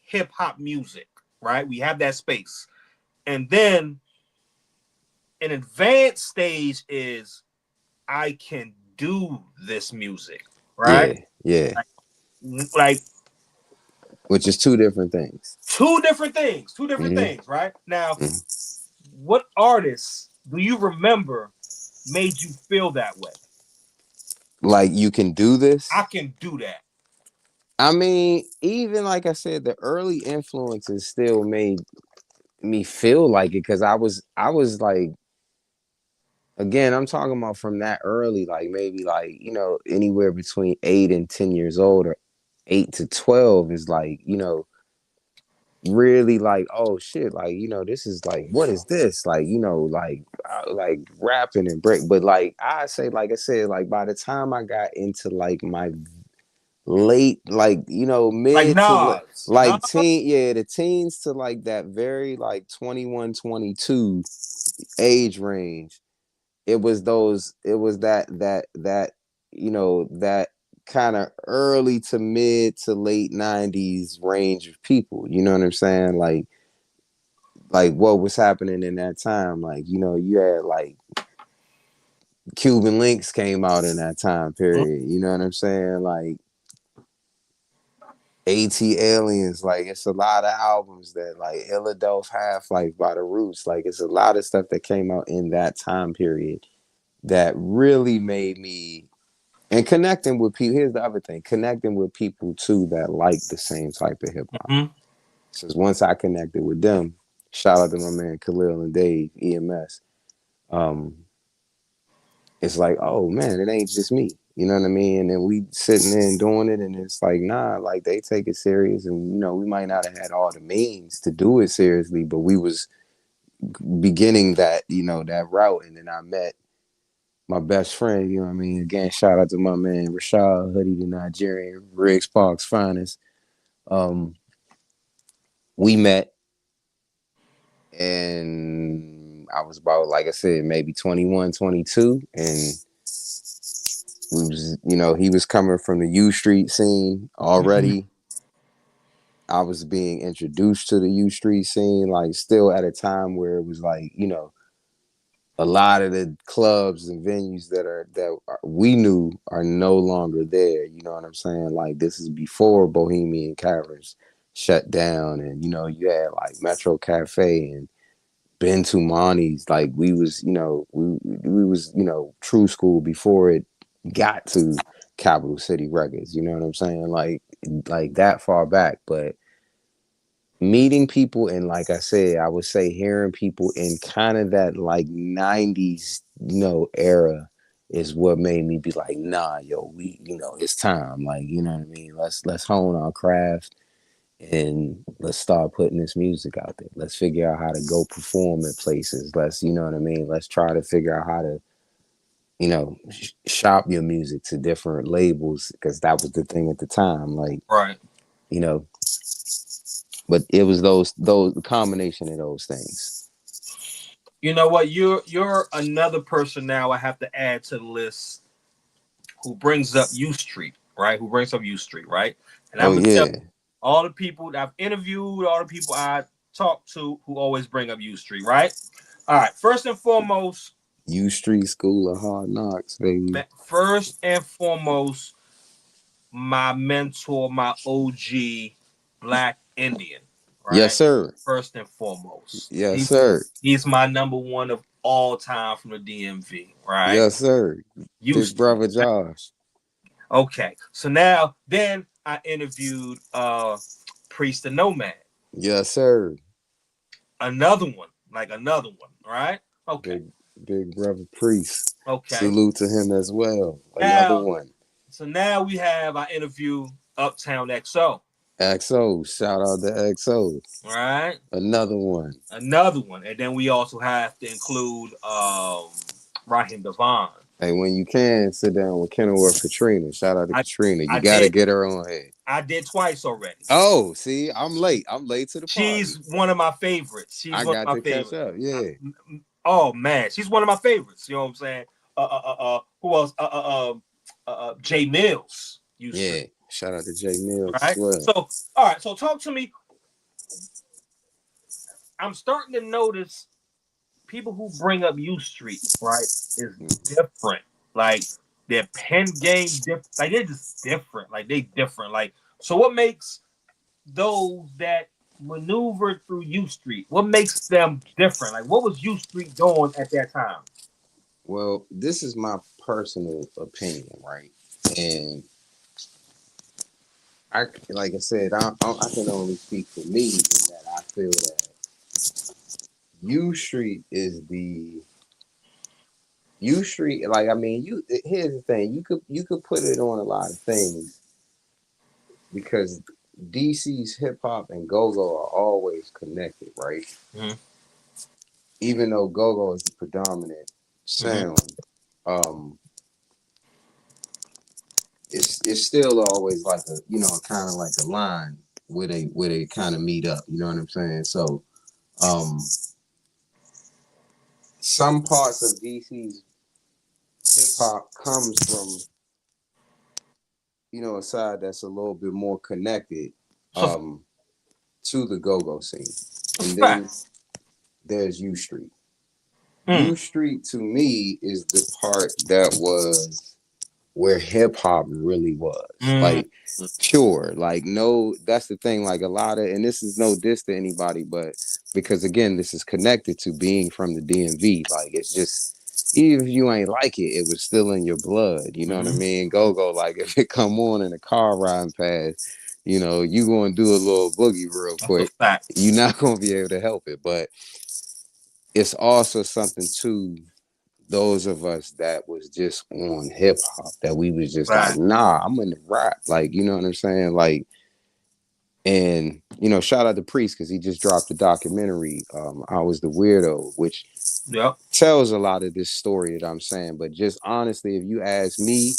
F: hip hop music, right? We have that space. And then an advanced stage is I can do this music, right?
G: Yeah.
F: Like
G: Which is two different things.
F: two different things, right? Now, what artists do you remember made you feel that way?
G: Like you can do this.
F: I can do that.
G: I mean, even like I said, the early influences still made me feel like it because I was like, again, I'm talking about from that early, like maybe like, anywhere between 8 and 10 years old, or 8 to 12 is like, really like, oh shit, like, this is like, what is this? Like, like rapping and break. But like I say, like I said, like by the time I got into like my late, like,
F: Like
G: mid to
F: Nas.
G: like
F: Nas?
G: the teens to like that very like 21, 22 age range. It was that that kind of early to mid to late 90s range of people. You know what I'm saying? Like what was happening in that time. Like, you had like Cuban Links came out in that time period. You know what I'm saying? Like AT Aliens, like it's a lot of albums that like Illadelph Half-Life by the Roots. Like it's a lot of stuff that came out in that time period that really made me, and connecting with people. Here's the other thing: connecting with people too that like the same type of hip hop.
F: Mm-hmm.
G: Since once I connected with them, shout out to my man Khalil and Dave EMS. Um, it's like, oh man, it ain't just me. You know what I mean? And then we sitting there and doing it, and it's like, nah, like they take it serious, and we might not have had all the means to do it seriously, but we was beginning that that route, and then I met my best friend. You know what I mean? Again, shout out to my man Rashad Hoodie, the Nigerian, Riggs Park's finest. We met, and I was about, like I said, maybe 21, 22, and we was, he was coming from the U Street scene already. I was being introduced to the U Street scene, like still at a time where it was like, a lot of the clubs and venues we knew are no longer there. You know what I'm saying? Like this is before Bohemian Caverns shut down, and you had like Metro Cafe and been to Monty's. Like we was, we was, True School before it got to Capital City Records. You know what I'm saying? Like that far back. But meeting people, and like I said, I would say hearing people in kind of that like 90s, era is what made me be like, nah, yo, it's time. Like, you know what I mean? Let's hone our craft and let's start putting this music out there. Let's figure out how to go perform at places. Let's, you know what I mean? Let's try to figure out how to, shop your music to different labels, because that was the thing at the time. Like,
F: right.
G: But it was the combination of those things.
F: You know what? You're another person now I have to add to the list who brings up U Street, right? Who brings up U Street, right? And I'm gonna tell you, all the people that I've interviewed, all the people I talked to who always bring up U Street, right? All right. First and foremost,
G: U Street School of Hard Knocks, baby.
F: First and foremost, my mentor, my OG, Black Indian. Right?
G: Yes, sir.
F: First and foremost.
G: Yes, sir.
F: He's my number one of all time from the DMV, right?
G: Yes, sir. Big brother Josh.
F: Okay. So now, then I interviewed Priest the Nomad.
G: Yes, sir.
F: Another one, right? Okay.
G: Big brother Priest.
F: Okay.
G: Salute to him as well. Another one.
F: So now I interview Uptown XO.
G: XO, shout out to XO.
F: Right.
G: Another one.
F: And then we also have to include Raheem Devon.
G: Hey, when you can, sit down with Kenilworth Katrina. Shout out to Katrina. You got to get her on here.
F: I did twice already.
G: Oh, see, I'm late. I'm late to the party.
F: She's one of my favorites.
G: I got to catch up. Yeah.
F: Oh man, she's one of my favorites. You know what I'm saying? Who else? Jay Mills.
G: Yeah. Shout out to Jay Mills.
F: Right.
G: Well.
F: So, all right. So, talk to me. I'm starting to notice people who bring up U Street, right, is different. Like their pen game, like they're just different. Like they different. Like, so what makes those that maneuver through U Street? What makes them different? Like, what was U Street doing at that time?
G: Well, this is my personal opinion, right? And like I said, I can only speak for me in that I feel that U Street is the U Street. Like, I mean, here's the thing: you could put it on a lot of things because DC's hip hop and go-go are always connected, right?
F: Mm-hmm.
G: Even though go-go is the predominant sound, it's still always like a, kind of like a line where they kind of meet up. You know what I'm saying? So, some parts of DC's hip hop comes from, a side that's a little bit more connected to the go-go scene. And then there's U Street. U Street to me is the part that was where hip hop really was. Like pure. Like no, that's the thing. Like a lot of, and this is no diss to anybody, but because again, this is connected to being from the DMV. Like it's just, even if you ain't like it, it was still in your blood. You know what I mean? Go-go, like if it come on in a car riding past, you gonna do a little boogie real quick. You're not gonna be able to help it. But it's also something to those of us that was just on hip hop, that we was just like, nah, I'm in the rap. Like, you know what I'm saying? Like, and, shout out to Priest because he just dropped the documentary, I Was the Weirdo, which tells a lot of this story that I'm saying. But just honestly, if you ask me,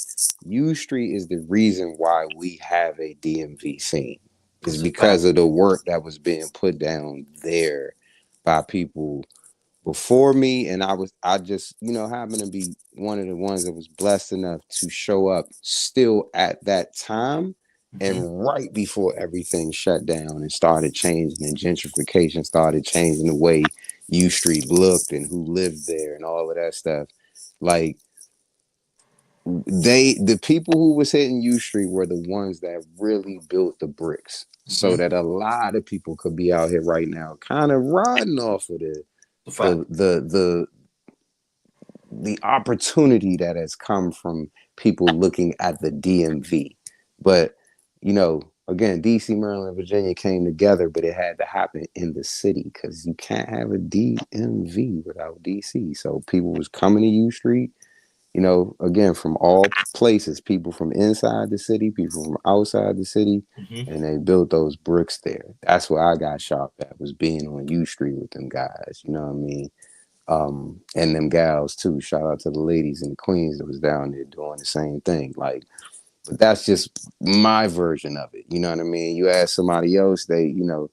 G: U Street is the reason why we have a DMV scene. It's because of the work that was being put down there by people before me, and I just happened to be one of the ones that was blessed enough to show up still at that time, and right before everything shut down and started changing, and gentrification started changing the way U Street looked and who lived there and all of that stuff. Like the people who was hitting U Street were the ones that really built the bricks, so that a lot of people could be out here right now kind of riding off of the opportunity that has come from people looking at the DMV. But, you know, again, DC, Maryland, Virginia came together, but it had to happen in the city because you can't have a DMV without DC. So people was coming to U Street, you know, again, from all places, people from inside the city, people from outside the city, and they built those bricks there. That's where I got shocked at, was being on U Street with them guys, you know what I mean? And them gals too. Shout out to the ladies and the queens that was down there doing the same thing. Like, but that's just my version of it. You know what I mean? You ask somebody else, they, you know,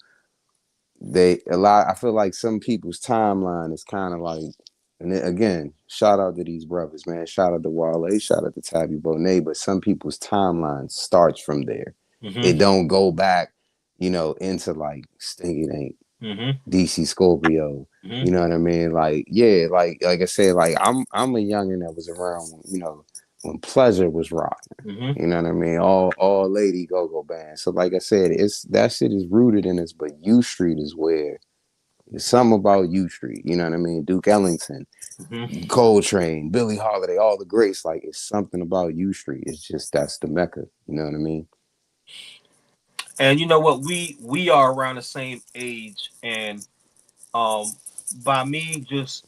G: I feel like some people's timeline is kind of like, and then, again, shout out to these brothers, man. Shout out to Wale, shout out to Tabby Bonet, but some people's timeline starts from there. It don't go back, you know, into like Stinky Dink, DC Scorpio. You know what I mean? Like, yeah, like I said, like I'm a youngin' that was around, you know, when Pleasure was rocking. You know what I mean? All lady go-go band. So like I said, it's that shit is rooted in us, but U Street is where there's something about U Street. You know what I mean? Duke Ellington, Coltrane, Billie Holiday, all the greats. Like, it's something about U Street. It's just, that's the Mecca. You know what I mean?
F: And you know what? We are around the same age, and by me just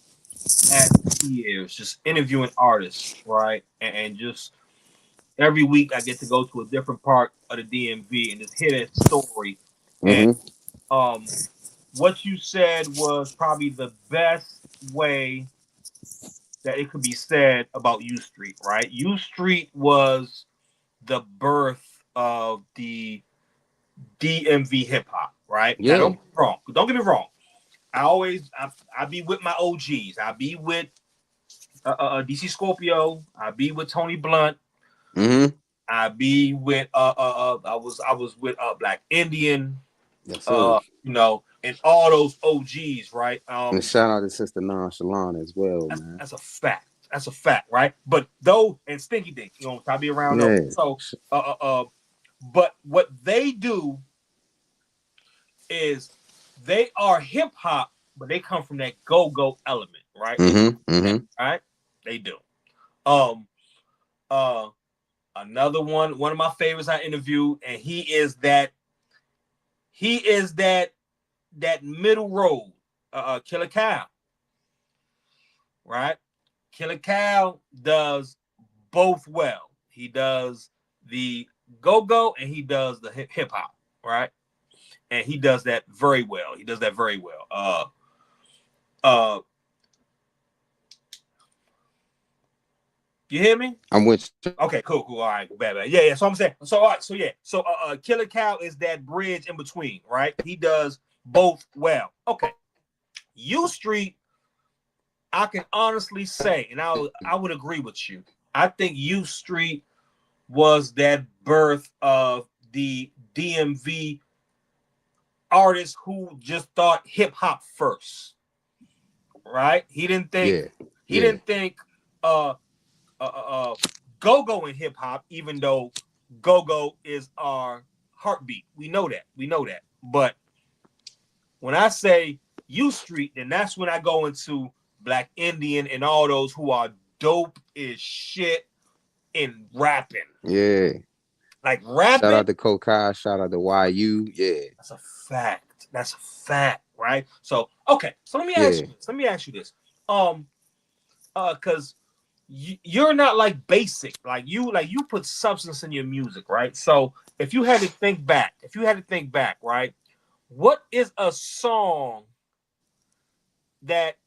F: at years, just interviewing artists, right? And just every week I get to go to a different part of the DMV and just hear that story. And what you said was probably the best way that it could be said about U Street, right? U Street was the birth of the DMV hip hop, right?
G: Yeah.
F: Now, don't get me wrong. I be with my OGs. I be with DC Scorpio. I be with Tony Blunt. I be with I was with Black Indian.
G: Yes,
F: you know, and all those OGs, right?
G: And shout out to Sister Nonchalant as well, man.
F: That's a fact. That's a fact, right? But though, and Stinky Dink, you know, probably around those. So but what they do is they are hip hop, but they come from that go-go element, right? Right? They do. Another one of my favorites I interviewed, and he is that middle road, Killer Cow, right? Killer Cow does both well. He does the go-go and he does the hip hop, right? And he does that very well. You hear me?
G: I'm with you.
F: Okay, cool. All right, bad. Yeah. So I'm saying, so all right, so yeah. So Killer Cow is that bridge in between, right? He does both well. Okay. U Street, I can honestly say, and I would agree with you. I think U Street was that birth of the DMV artist who just thought hip hop first, right? He didn't think go-go in hip hop, even though go-go is our heartbeat. We know that. But when I say U Street, then that's when I go into Black Indian and all those who are dope as shit in rapping.
G: Yeah.
F: Like rapping.
G: Shout out to Kokai, shout out to YU. Yeah.
F: That's a fact, right? So, okay. So let me ask you this. Because you're not like basic. Like you put substance in your music, right? So if you had to think back, right? What is a song that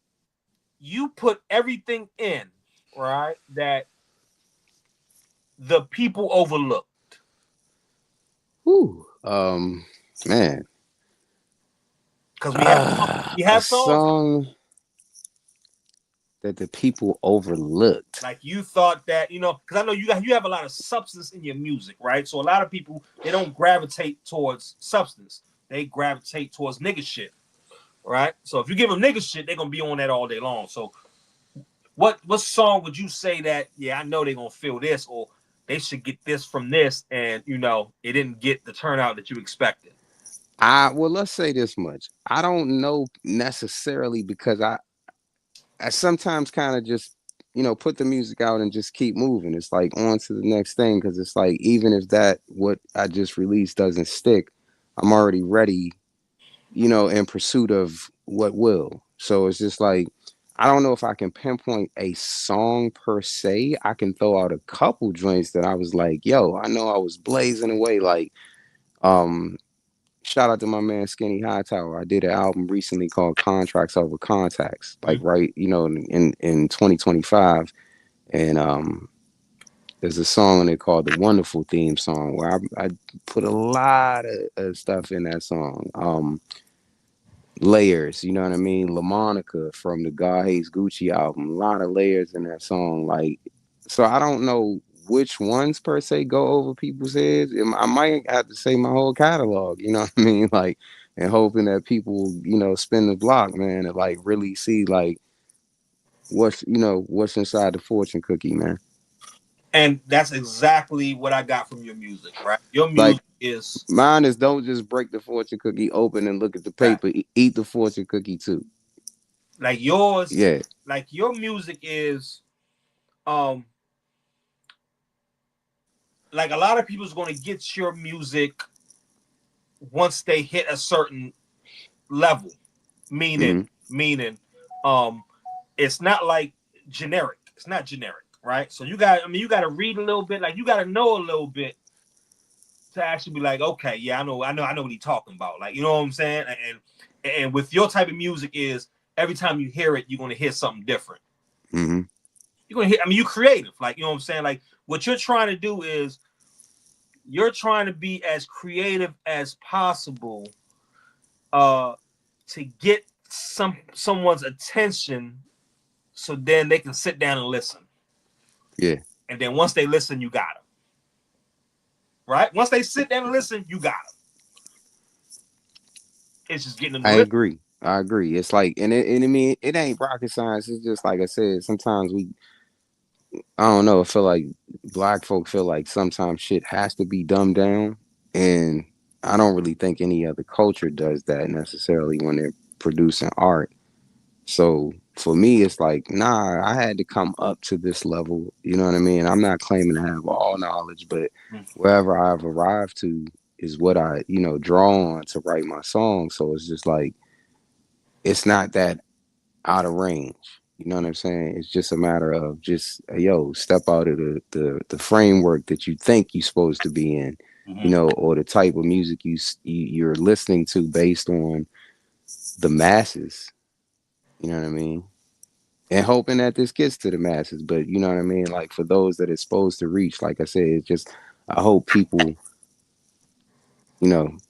F: you put everything in, right? That the people overlooked?
G: Ooh, man.
F: Because we have songs
G: song that the people overlooked.
F: like you thought that, you know, because I know you have a lot of substance in your music, right? So a lot of people, they don't gravitate towards substance. They gravitate towards nigga shit, right? So if you give them nigga shit, they're gonna be on that all day long. So what song would you say that, yeah, I know they're gonna feel this, or they should get this from this, and you know it didn't get the turnout that you expected?
G: Well, let's say this much. I don't know necessarily, because I sometimes kind of just, put the music out and just keep moving. It's like on to the next thing, because it's like, even if that what I just released doesn't stick, I'm already ready, in pursuit of what will. So it's just like, I don't know if I can pinpoint a song per se. I can throw out a couple joints that I was like, yo, I know I was blazing away. Like, um, shout out to my man Skinny Hightower. I did an album recently called Contracts Over Contacts, like right, in 2025. And there's a song in it called the Wonderful Theme Song, where I put a lot of stuff in that song. Layers, you know what I mean? LaMonica from the God Hates Gucci album, a lot of layers in that song. Like, so I don't know which ones per se go over people's heads. I might have to say my whole catalog, you know what I mean? Like, and hoping that people, spin the block, man, and like really see like what's inside the fortune cookie, man.
F: And that's exactly what I got from your music, right? Your
G: Like,
F: music is
G: mine is, don't just break the fortune cookie open and look at the paper. Eat the fortune cookie too.
F: like yours.
G: Yeah.
F: Like your music is, like a lot of people's going to get your music once they hit a certain level, meaning, it's not like generic. It's not generic, right? So you got to read a little bit, like you got to know a little bit to actually be like, okay, yeah, I know what he's talking about. Like, you know what I'm saying? And with your type of music is every time you hear it, you're going to hear something different.
G: Mm-hmm.
F: You're going to hear, you're creative. Like, you know what I'm saying? Like what you're trying to do is you're trying to be as creative as possible to get someone's attention so then they can sit down and listen.
G: Yeah.
F: And then once they listen, you got them. Right? Once they sit down and listen, you got them. It's just getting them to
G: I
F: listen.
G: agree. It's like, and I mean, it ain't rocket science. It's just like I said, sometimes I don't know, I feel like black folk feel like sometimes shit has to be dumbed down. And I don't really think any other culture does that necessarily when they're producing art. So for me, it's like, nah, I had to come up to this level. You know what I mean? I'm not claiming to have all knowledge, but wherever I've arrived to is what I, draw on to write my song. So it's just like, it's not that out of range. You know what I'm saying? It's just a matter of just, yo, step out of the framework that you think you're supposed to be in, or the type of music you're listening to based on the masses. You know what I mean? And hoping that this gets to the masses. But you know what I mean? Like, for those that it's supposed to reach, like I said, it's just, I hope people,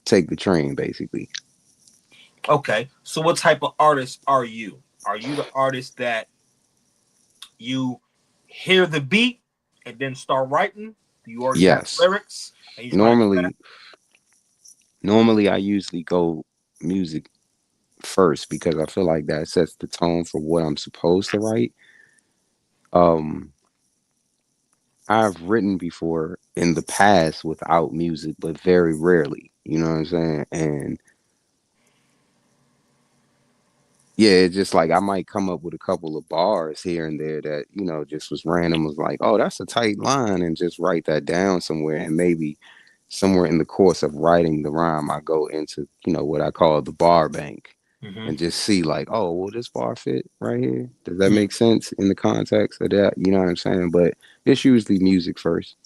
G: take the train, basically.
F: Okay. So what type of artist are you? Are you the artist that you hear the beat and then start writing? Do you already have lyrics?
G: Normally I usually go music first, because I feel like that sets the tone for what I'm supposed to write. I've written before in the past without music, but very rarely, you know what I'm saying? And yeah, it's just like I might come up with a couple of bars here and there that, just was random, was like, oh, that's a tight line, and just write that down somewhere. And maybe somewhere in the course of writing the rhyme, I go into, what I call the bar bank, and just see like, oh, well, this bar fit right here. Does that make sense in the context of that? You know what I'm saying? But it's usually music first.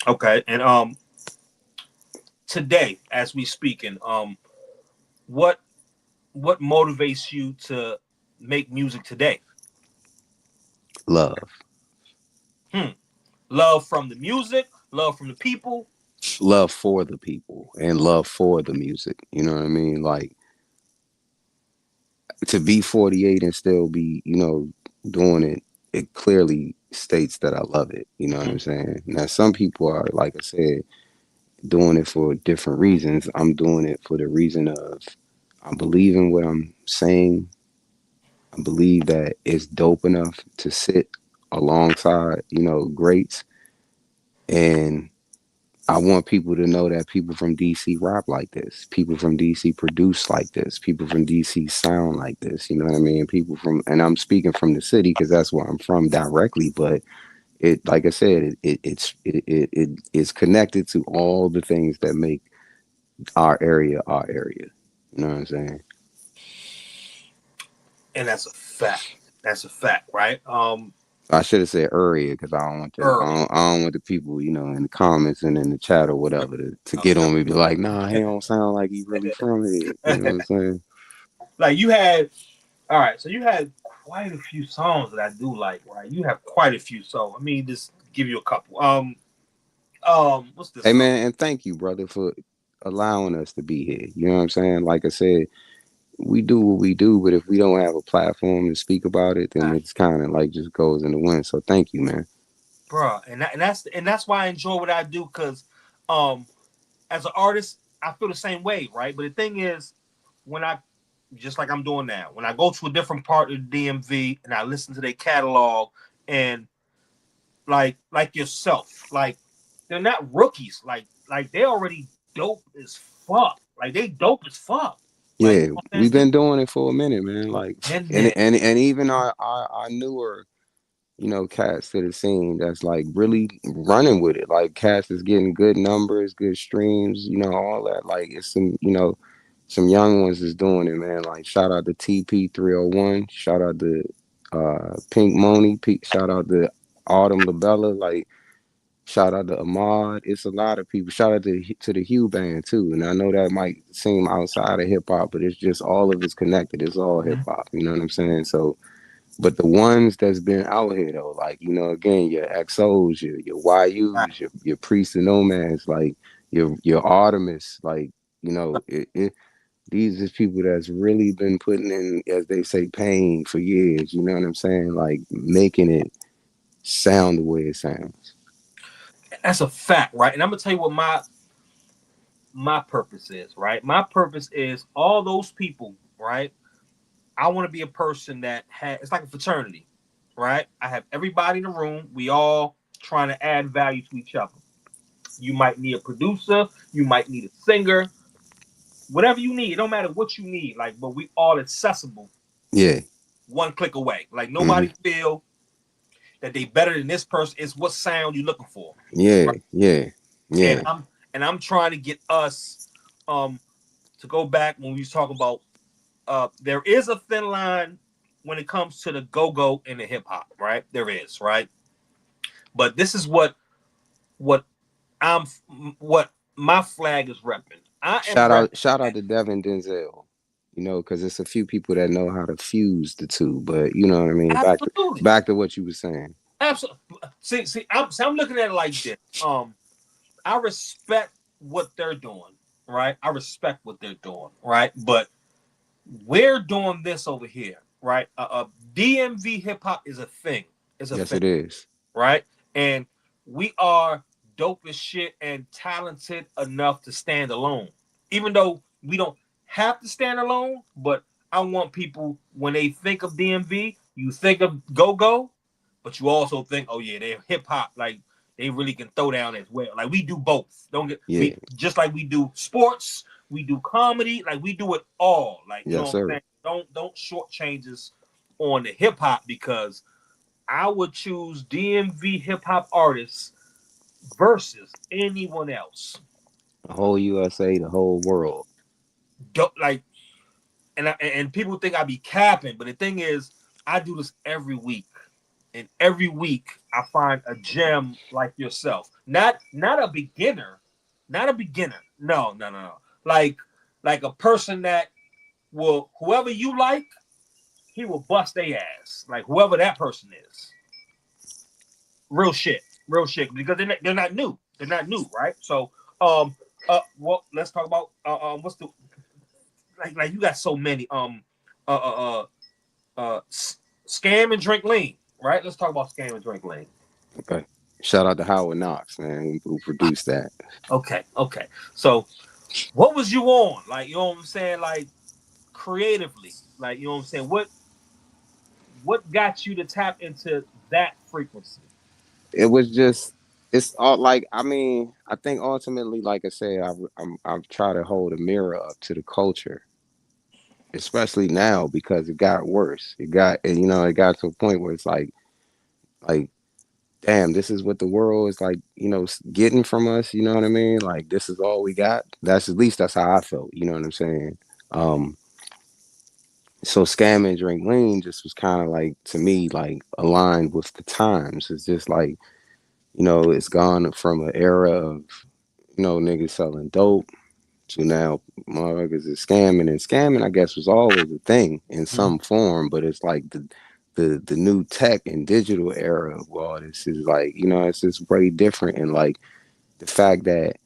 F: Okay. And today, as we speaking, what motivates you to make music today?
G: Love.
F: Love from the music, love from the people.
G: Love for the people and love for the music. You know what I mean? Like, to be 48 and still be, doing it, it clearly states that I love it. You know what I'm saying? Now, some people are, like I said, doing it for different reasons. I'm doing it for the reason of, I believe in what I'm saying. I believe that it's dope enough to sit alongside, greats. And I want people to know that people from DC rap like this. People from DC produce like this. People from DC sound like this. You know what I mean? People from, and I'm speaking from the city because that's where I'm from directly. But it, like I said, it's connected to all the things that make our area our area. You know what I'm saying?
F: And that's a fact. That's a fact, right?
G: I should have said area because I don't want the I don't want the people, you know, in the comments and in the chat or whatever to get on me, be like, nah, he don't sound like he really from here. You know what I'm saying?
F: Like you had, all right, so you had quite a few songs that I do like, right? You have quite a few, so I mean, just give you a couple. What's this?
G: Hey man, and thank you, brother, for allowing us to be here. You know what I'm saying? Like I said, we do what we do, but if we don't have a platform to speak about it, then it's kind of like just goes in the wind. So thank you, man.
F: Bro, and that's why I enjoy what I do, because as an artist, I feel the same way, right? But the thing is, when I, just like I'm doing now, when I go to a different part of the DMV and I listen to their catalog, and like yourself, like they're not rookies, like they already dope as fuck, like they dope as fuck. Like,
G: Yeah, we've been doing it for a minute, man. Like, and even our newer, you know, cats to the scene that's like really running with it. Like, cats is getting good numbers, good streams, you know, all that. Like, it's some, you know, some young ones is doing it, man. Like, shout out to TP301, shout out to Pink Moni, shout out to Autumn Labella, like, shout out to Ahmad. It's a lot of people. Shout out to the Hugh band too. And I know that might seem outside of hip hop, but it's just all of it's connected. It's all hip hop. You know what I'm saying? So, but the ones that's been out here though, like, you know, again, your XOs, your YUs, your Priests and Nomads, like your Artemis, like, you know, these is people that's really been putting in, as they say, pain for years. You know what I'm saying? Like, making it sound the way it sounds.
F: That's a fact, right? And I'm gonna tell you what my purpose is, right? My purpose is all those people, right? I want to be a person that has, it's like a fraternity, right? I have everybody in the room. We all trying to add value to each other. You might need a producer, you might need a singer, whatever you need. It don't matter what you need, like, but we all accessible.
G: Yeah.
F: One click away. Like, nobody feel that they better than this person. It's what sound you looking for.
G: Yeah,
F: right?
G: yeah.
F: And I'm trying to get us to go back when we was talking about there is a thin line when it comes to the go-go and the hip-hop, right? There is, right? But this is what my flag is repping.
G: Shout out to Devin Denzel, you know, because it's a few people that know how to fuse the two. But you know what I mean.
F: Absolutely.
G: Back to what you were saying.
F: Absolutely. See, I'm looking at it like this. I respect what they're doing, right? I respect what they're doing, right? But we're doing this over here, right? DMV hip hop is a thing.
G: Yes, it is.
F: Right? And we are dope as shit and talented enough to stand alone. Even though we don't have to stand alone, but I want people, when they think of DMV, you think of go-go, but you also think, oh yeah, they're hip hop. Like, they really can throw down as well. Like, we do both. Just like we do sports, we do comedy, like we do it all. Like, you know what I'm saying? Don't shortchange us on the hip hop, because I would choose DMV hip hop artists versus anyone else.
G: The whole USA, the whole world.
F: Like, and people think I be capping, but the thing is, I do this every week. And every week I find a gem like yourself. Not a beginner. No. Like a person that will, whoever you like, he will bust their ass. Like, whoever that person is. Real shit. Because they're not new. They're not new, right? So well, let's talk about what's the, like you got so many Scam and Drink Lean. Right, let's talk about Scam and Drink Lean.
G: Okay, shout out to Howard Knox, man, who produced that.
F: Okay. So, what was you on? Like, you know what I'm saying? Like, creatively, like, you know what I'm saying? What got you to tap into that frequency?
G: It was just It's all like, I mean, I think ultimately, like I said, I've tried to hold a mirror up to the culture, especially now because it got worse. It got to a point where it's like, damn, this is what the world is like, getting from us. You know what I mean? Like, this is all we got. That's, at least that's how I felt. You know what I'm saying? Um, so Scam and Drink Lean just was kind of like, to me, like aligned with the times. It's just like, it's gone from an era of, niggas selling dope to now motherfuckers is scamming, and scamming, I guess, was always a thing in
F: Mhm.
G: some form, but it's like the new tech and digital era of all this is like, it's just way different. And like the fact that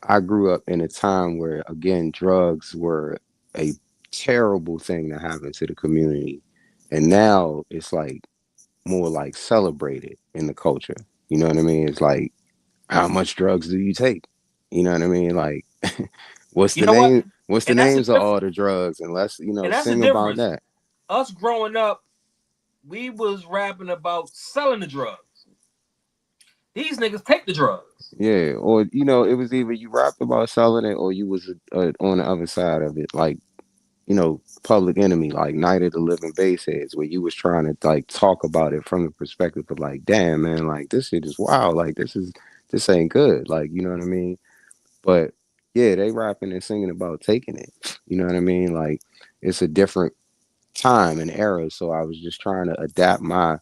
G: I grew up in a time where, again, drugs were a terrible thing that happened to the community. And now it's like more like celebrated in the culture. You know what I mean? It's like, how much drugs do you take? You know what I mean? Like, what's
F: You
G: the
F: know what?
G: name? What's the
F: And that's the
G: names of all
F: difference.
G: the drugs? And let's,
F: And that's the
G: sing about
F: difference.
G: that.
F: Us growing up, we was rapping about selling the drugs. These niggas take the drugs.
G: Yeah. Or, it was either you rapped about selling it or you was on the other side of it. Like, Public Enemy, like Night of the Living Bassheads, where you was trying to like talk about it from the perspective of like, damn, man, like this shit is wild. Like, this ain't good. Like, you know what I mean? But yeah, they rapping and singing about taking it. You know what I mean? Like, it's a different time and era. So I was just trying to adapt my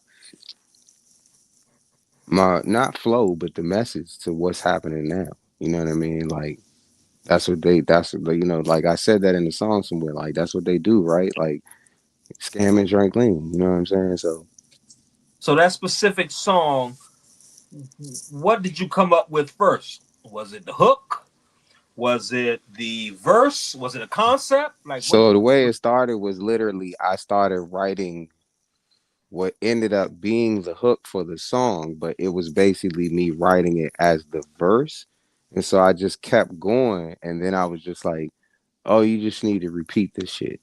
G: not flow, but the message to what's happening now. You know what I mean? Like, that's what like I said that in the song somewhere. Like, that's what they do, right? Like, scam and drink lean. You know what I'm saying? So
F: So that specific song, what did you come up with first? Was it the hook? Was it the verse? Was it a concept? Like what?
G: so the way it started was literally I started writing what ended up being the hook for the song, but it was basically me writing it as the verse. And so I just kept going, and then I was just like, oh, you just need to repeat this shit.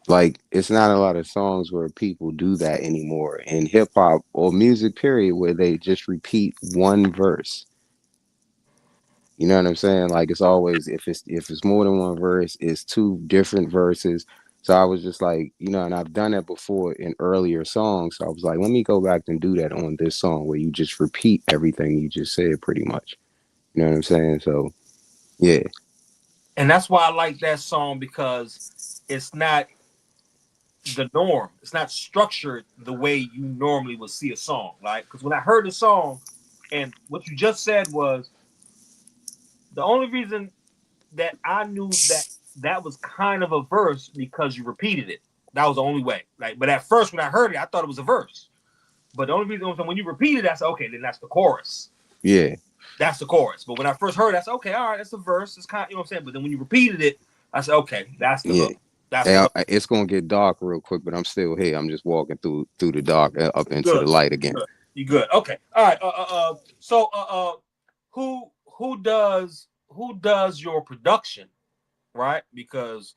G: Like, it's not a lot of songs where people do that anymore in hip hop or music, period, where they just repeat one verse. You know what I'm saying? Like, it's always, if it's more than one verse, it's two different verses. So I was just like, and I've done that before in earlier songs. So I was like, let me go back and do that on this song where you just repeat everything you just said pretty much. You know what I'm saying? So yeah.
F: And that's why I like that song because it's not the norm. It's not structured the way you normally would see a song. Like, because when I heard the song, and what you just said was the only reason that I knew that that was kind of a verse because you repeated it. That was the only way. Like, but at first when I heard it, I thought it was a verse. But the only reason was when you repeated it, I said, okay, then that's the chorus.
G: Yeah.
F: That's the chorus. But when I first heard it, I said, okay, all right, that's a verse. It's kind of, you know what I'm saying? But then when you repeated it, I said, okay, that's the
G: Yeah.
F: hook. That's the
G: Hey,
F: hook.
G: it's gonna get dark real quick, but I'm still here. I'm just walking through the dark up into the
F: Good.
G: light
F: You
G: again.
F: good. You good. Okay. All right. So who does your production, right? Because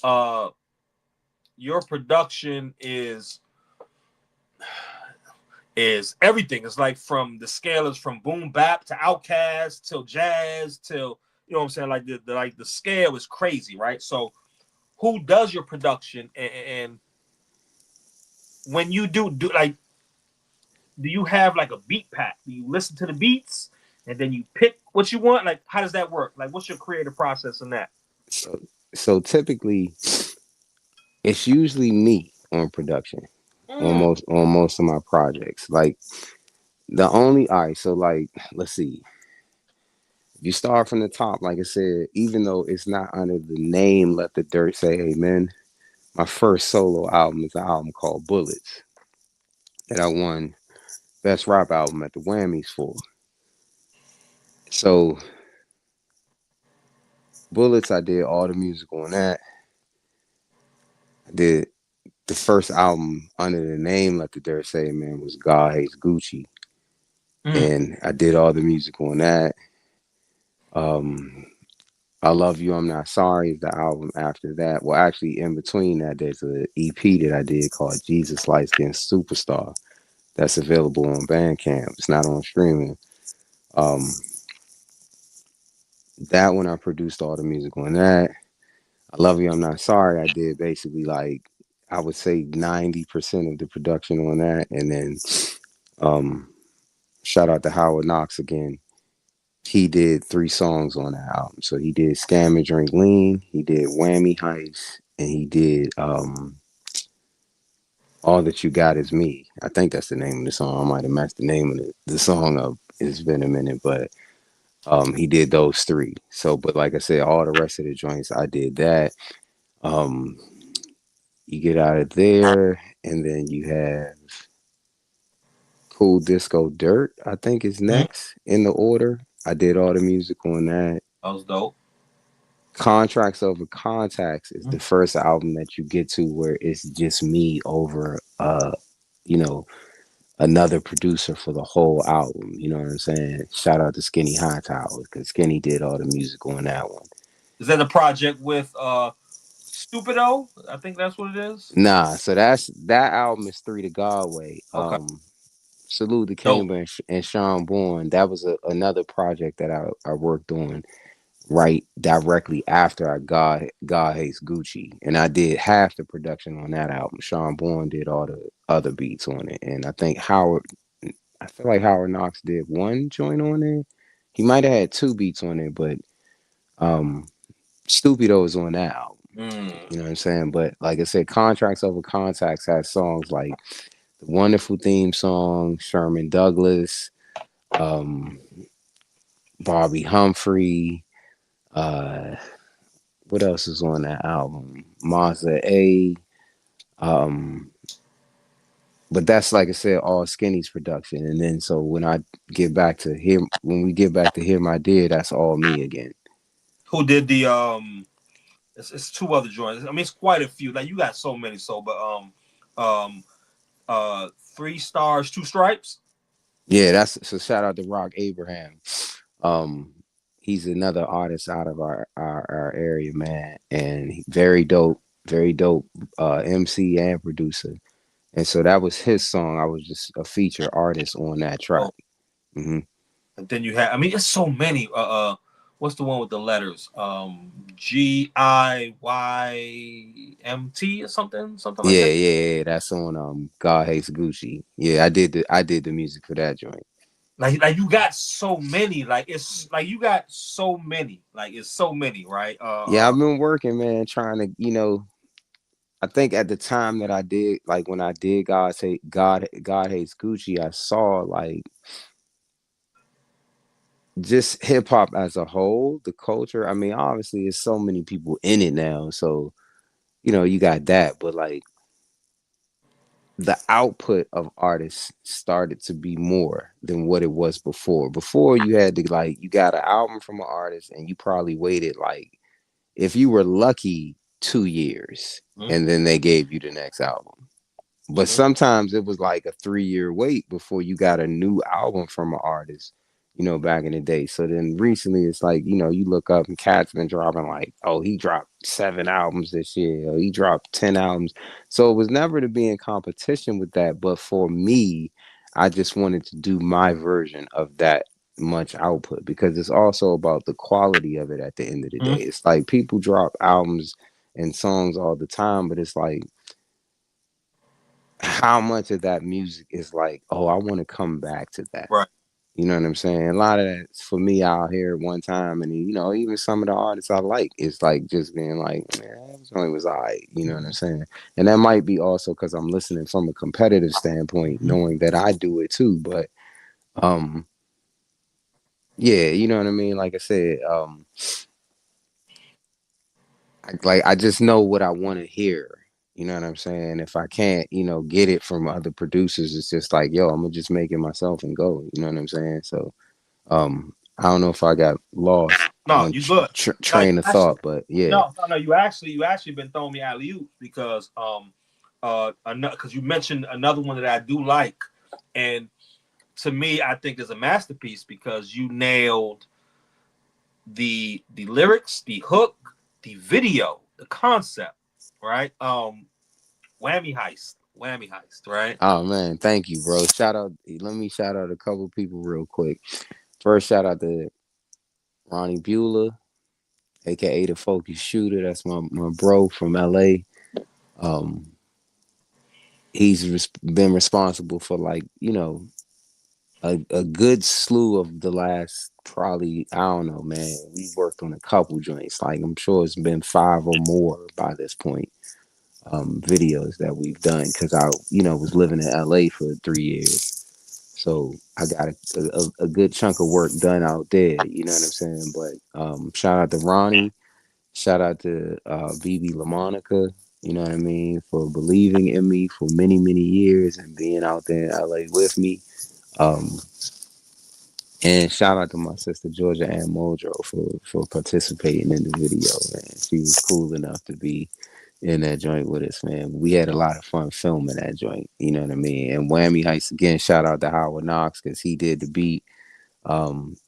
F: uh your production is everything. It's like from the scale is from boom bap to Outkast till jazz till you know what I'm saying. Like the scale is crazy, right? So who does your production and when you do like do you have like a beat pack? Do you listen to the beats and then you pick what you want? Like how does that work? Like what's your creative process in that?
G: So so typically it's usually me on production
F: Mm.
G: on most of my projects. Like, the only all right, so like, let's see. You start from the top, like I said, even though it's not under the name Let the Dirt Say Amen. My first solo album is an album called Bullets that I won best rap album at the Whammies for. So Bullets, I did all the music on that. I did the first album under the name Let the Dirt Say Amen was God Hates Gucci.
F: Mm.
G: And I did all the music on that. Um I Love You, I'm Not Sorry is the album after that. Well, actually, in between that, there's an EP that I did called Jesus Light Skin Superstar. that's available on Bandcamp. It's not on streaming. Um, that one I produced all the music on that. I Love You, I'm Not Sorry. I did basically like I would say 90% of the production on that, and then um, shout out to Howard Knox again. He did 3 songs on that album. So he did Scam and Drink Lean, he did Whammy Heist, and he did All That You Got Is Me. I think that's the name of the song. I might have messed the name of the song up. It's been a minute, but he did those 3. So, but like I said, all the rest of the joints, I did that. Um, you get out of there, and then you have Cool Disco Dirt, I think is next in the order. I did all the music on that.
F: That was dope.
G: Contracts Over Contacts is the first album that you get to where it's just me over you know, another producer for the whole album. You know what I'm saying? Shout out to Skinny Hightower, because Skinny did all the music on that one.
F: Is that a project with Stupido? I think that's what it is.
G: Nah, so that album is 3 to Godway.
F: Okay.
G: Salute to Kamba and Sean Bourne. That was another project that I worked on right directly after I God Hates Gucci, and I did half the production on that album. Sean Bourne did all the other beats on it, and I think I feel like Howard Knox did 1 joint on it. He might have had 2 beats on it, but Stupido is on that album. You know what I'm saying? But like I said, Contracts Over Contacts has songs like the Wonderful Theme Song, Sherman Douglas, Bobby Humphrey. What else is on that album? Mazda A. But that's, like I said, all Skinny's production. And then so when we get back to Hear My Dear, that's all me again.
F: Who did the it's 2 other joints. I mean, it's quite a few. Like, you got so many. So, but 3 Stars, 2 Stripes.
G: Yeah, so shout out to Rock Abraham. He's another artist out of our area, man, and very dope MC and producer. And so that was his song. I was just a featured artist on that track. And
F: then you have, I mean, there's so many. What's the one with the letters? GIYMT or something like that.
G: Yeah. That's on God Hates Gucci. Yeah, I did the music for that joint.
F: Like you got so many. Like it's like you got so many. Like it's so many, right?
G: Yeah, I've been working, man, trying to, I think at the time that I did, like when I did God Hates Gucci, I saw like just hip hop as a whole, the culture. I mean, obviously, there's so many people in it now, so you got that, but like the output of artists started to be more than what it was before. Before you had to you got an album from an artist, and you probably waited like, if you were lucky, 2 years, and then they gave you the next album. But sometimes it was like a 3-year wait before you got a new album from an artist, back in the day. So then recently it's like, you look up and Cat's been dropping like, oh, he dropped 7 albums this year, or he dropped 10 albums. So it was never to be in competition with that. But for me, I just wanted to do my version of that much output, because it's also about the quality of it at the end of the day. It's like people drop albums and songs all the time, but it's like, how much of that music is like, oh, I want to come back to that.
F: Right.
G: You know what I'm saying? A lot of that for me out here at one time, and even some of the artists I like, it's like just being like, man, that song was all right. You know what I'm saying? And that might be also because I'm listening from a competitive standpoint, knowing that I do it too. But yeah, you know what I mean? Like I said, I just know what I want to hear. You know what I'm saying? If I can't, get it from other producers, it's just like, yo, I'm gonna just make it myself and go. You know what I'm saying? So, I don't know if I got lost.
F: No, you good.
G: Train of thought, but yeah.
F: No. You actually been throwing me alley-oops because because you mentioned another one that I do like, and to me, I think is a masterpiece because you nailed the lyrics, the hook, the video, the concept. Right, Whammy Heist. Whammy Heist, right?
G: Oh man, thank you, bro. Shout out. Let me shout out a couple people real quick. First, shout out to Ronnie Bueller, aka the Focus Shooter. That's my bro from LA. Um, been responsible for like a good slew of the last probably I don't know, man. We worked on a couple joints. Like I'm sure it's been 5 or more by this point. Videos that we've done because I was living in LA for 3 years. So I got a good chunk of work done out there, you know what I'm saying? But shout out to Ronnie, shout out to BB LaMonica, you know what I mean, for believing in me for many, many years and being out there in LA with me. Um, and shout out to my sister Georgia Ann Muldrow for participating in the video, man. She was cool enough to be in that joint with us, man. We had a lot of fun filming that joint, you know what I mean? And Whammy Heist, again, shout out to Howard Knox because he did the beat.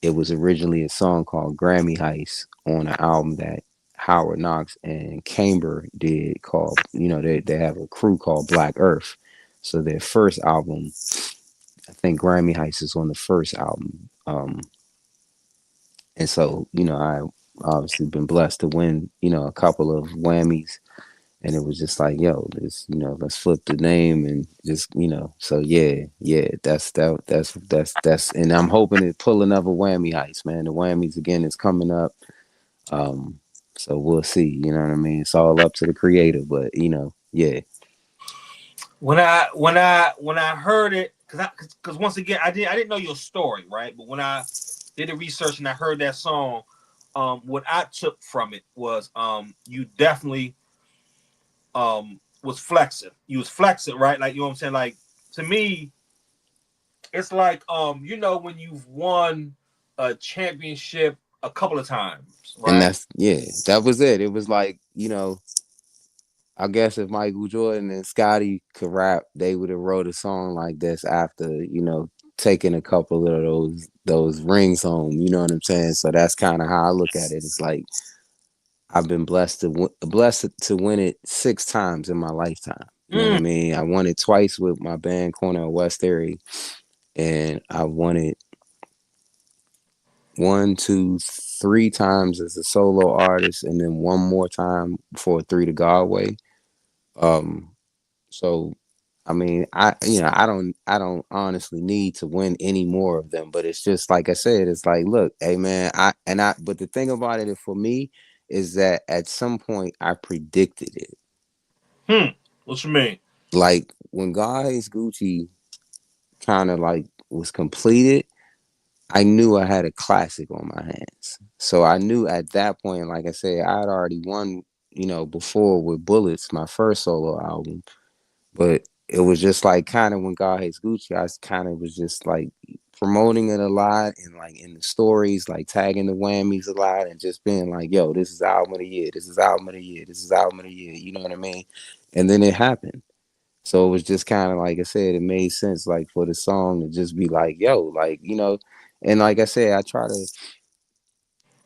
G: It was originally a song called Grammy Heist on an album that Howard Knox and Camber did called, they have a crew called Black Earth. So their first album, I think Grammy Heist is on the first album. And so, I obviously been blessed to win, a couple of Whammys. And it was just like, yo, let's flip the name and just, so yeah, that's, and I'm hoping to pull another Whammy Heist, man. The Whammies again is coming up. So we'll see, you know what I mean? It's all up to the creator, but yeah.
F: When I heard it, because once again, I didn't know your story, right? But when I did the research and I heard that song, what I took from it was you definitely was flexing. You was flexing, right? Like, you know what I'm saying? Like, to me, it's like when you've won a championship a couple of times, right?
G: And that was it. It was like, I guess if Michael Jordan and Scotty could rap, they would have wrote a song like this after, taking a couple of those rings home. You know what I'm saying? So that's kind of how I look at it. It's like I've been blessed to win it 6 times in my lifetime. You know what I mean? I won it twice with my band Cornell West Area, and I won it 1, 2, 3 times as a solo artist, and then one more time for 3 to Godway. So I mean, I don't honestly need to win any more of them, but it's just like I said, it's like, look, hey man, but the thing about it for me is that at some point I predicted it.
F: What you mean?
G: Like when God Hates Gucci kind of like was completed, I knew I had a classic on my hands. So I knew at that point, like I said, I had already won, before with Bullets, my first solo album. But it was just like kind of when God Hates Gucci, I kind of was just like promoting it a lot and like in the stories, like tagging the Whammies a lot and just being like, yo, this is album of the year. This is album of the year. This is album of the year. You know what I mean? And then it happened. So it was just kind of like I said, it made sense like for the song to just be like, yo, like, and like I said, I try to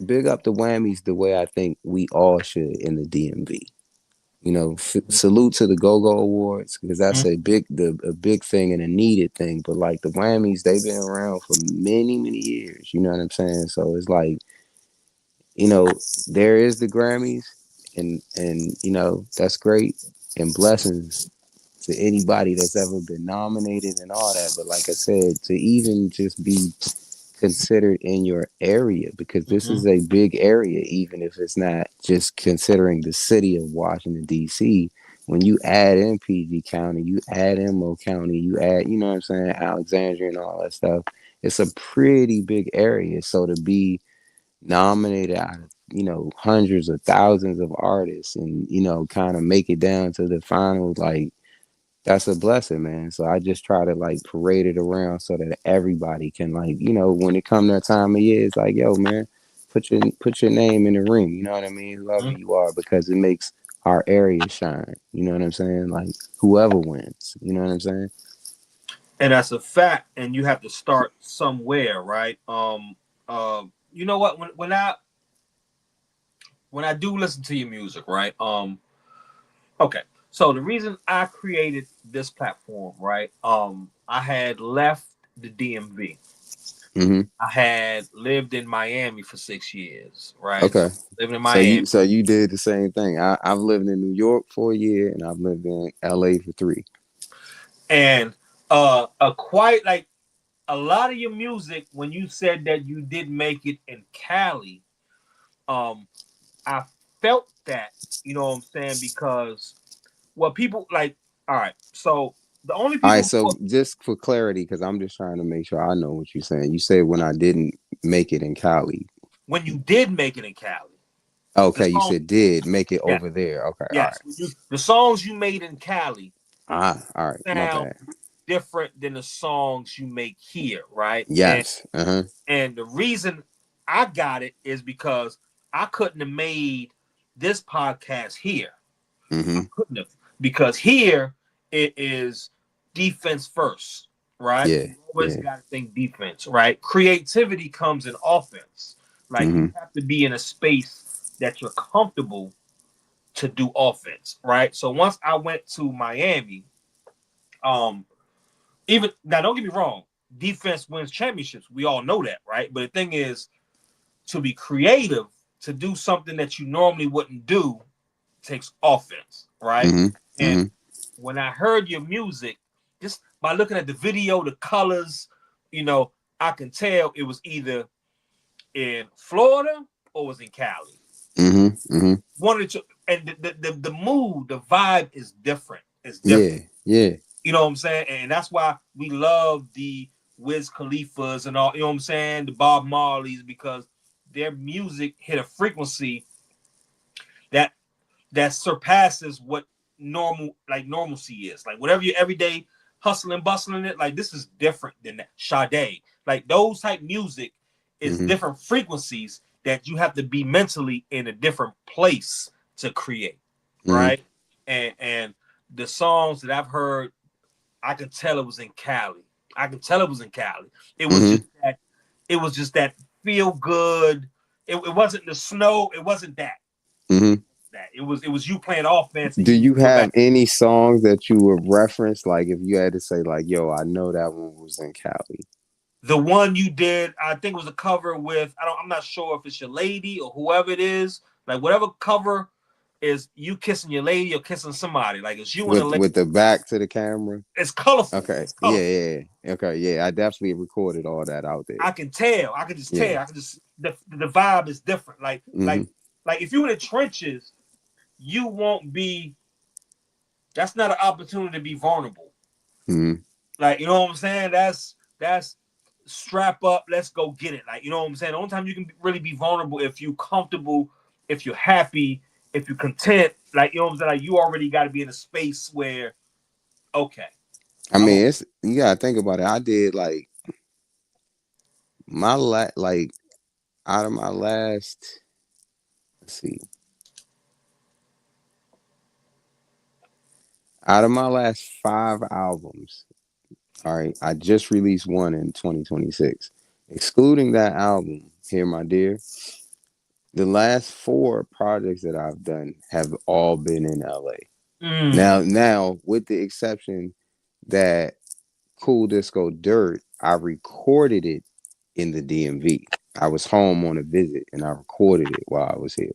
G: big up the Whammies the way I think we all should in the DMV. Salute to the Go-Go Awards because that's a big thing and a needed thing. But like the Whammies, they've been around for many, many years. You know what I'm saying? So it's like, there is the Grammys, and that's great and blessings to anybody that's ever been nominated and all that. But like I said, to even just be considered in your area, because this is a big area, even if it's not just considering the city of Washington, D.C. When you add in PG County, you add in Mo County, you add, you know what I'm saying, Alexandria and all that stuff, it's a pretty big area. So to be nominated out of, hundreds of thousands of artists and, kind of make it down to the finals, like, that's a blessing, man. So I just try to like parade it around so that everybody can like, when it come that time of year, it's like, yo, man, put your name in the ring. You know what I mean? Whoever you are, because it makes our area shine. You know what I'm saying? Like whoever wins. You know what I'm saying?
F: And that's a fact. And you have to start somewhere, right? You know what? When I do listen to your music, right? Okay. So the reason I created this platform, right? I had left the DMV.
G: Mm-hmm.
F: I had lived in Miami for 6 years, right?
G: Okay.
F: Living in
G: So
F: Miami.
G: you did the same thing. I've lived in New York for a year, and I've lived in LA for 3.
F: And a quite like a lot of your music, when you said that you did make it in Cali, I felt that, you know what I'm saying? Because what people like, all right, so the only
G: All
F: people
G: right. So just for clarity, because I'm just trying to make sure I know what you're saying. You say when I didn't make it in Cali.
F: when you did make it in Cali, the
G: Okay, you
F: song,
G: said did make it
F: yeah,
G: over there. Okay, all
F: yes,
G: right.
F: the songs you made in Cali
G: All right. My
F: sound
G: bad.
F: different than the songs you make here, right?
G: Yes.
F: And the reason I got it is because I couldn't have made this podcast here.
G: Mm-hmm.
F: I couldn't have, because here it is defense first, right?
G: Yeah.
F: You always
G: Yeah.
F: got to think defense, right? Creativity comes in offense. Like
G: Mm-hmm.
F: you have to be in a space that you're comfortable to do offense, right? So once I went to Miami, even now, don't get me wrong, defense wins championships. We all know that, right? But the thing is, to be creative, to do something that you normally wouldn't do, takes offense, right?
G: Mm-hmm.
F: And
G: Mm-hmm.
F: when I heard your music, just by looking at the video, the colors, you know, I can tell it was either in Florida or was in Cali.
G: Mm-hmm. Mm-hmm.
F: One of the two, and the mood, the vibe is different. It's different.
G: Yeah. Yeah.
F: You know what I'm saying? And that's why we love the Wiz Khalifas and all, you know what I'm saying? The Bob Marleys, because their music hit a frequency that surpasses what normalcy is. Like whatever your everyday hustling, bustling it, like this is different than that. Sade. Like those type music is
G: Mm-hmm.
F: different frequencies that you have to be mentally in a different place to create. Right. And the songs that I've heard, I can tell it was in Cali. It was
G: Mm-hmm.
F: just that feel good. It wasn't the snow. It wasn't that.
G: Mm-hmm.
F: That it was you playing offense.
G: Do you have any songs that you would reference? Like if you had to say, like, yo, I know that one was in Cali.
F: The one you did, I think it was a cover with, I'm not sure if it's your lady or whoever it is. Like whatever cover is you kissing your lady or kissing somebody. Like it's you and the lady.
G: With the back to the camera.
F: It's colorful.
G: Okay.
F: It's colorful.
G: Yeah. Okay. Yeah. I definitely recorded all that out there.
F: I can tell. I can just tell.
G: Yeah.
F: I can just the vibe is different. Like
G: Mm-hmm.
F: like if you're in the trenches, you won't be. That's not an opportunity to be vulnerable.
G: Mm-hmm.
F: Like you know what I'm saying? That's strap up. Let's go get it. Like you know what I'm saying? The only time you can really be vulnerable if you're comfortable, if you're happy, if you're content. Like you know what I'm saying? Like you already got to be in a space where, okay.
G: I mean, it's you gotta think about it. I did like out of my last. Let's see. Out of my last 5 albums, all right, I just released one in 2026. Excluding that album, Here My Dear, the last 4 projects that I've done have all been in LA. Now, with the exception that Cool Disco Dirt, I recorded it in the DMV. I was home on a visit and I recorded it while I was here.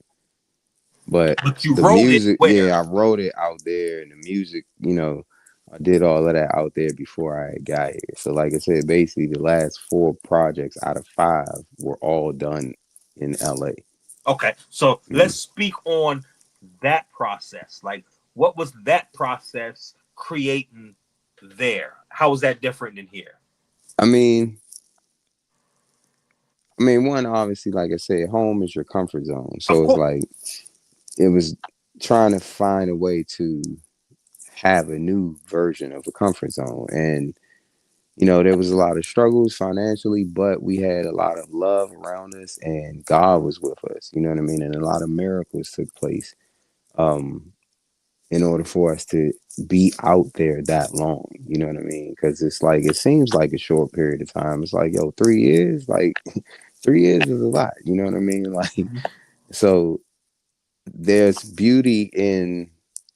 G: But
F: you
G: the
F: wrote
G: music,
F: it where?
G: yeah, I wrote it out there, and the music, you know, I did all of that out there before I got here. So, like I said, basically the last 4 projects out of 5 were all done in LA.
F: Okay, so let's speak on that process. Like, what was that process creating there? How was that different than here?
G: I mean, one, obviously, like I said, home is your comfort zone. So it's like, it was trying to find a way to have a new version of a comfort zone. And, you know, there was a lot of struggles financially, but we had a lot of love around us and God was with us, you know what I mean? And a lot of miracles took place in order for us to be out there that long, you know what I mean? Because it's like, it seems like a short period of time. It's like, yo, 3 years, like 3 years is a lot, you know what I mean? Like, so there's beauty in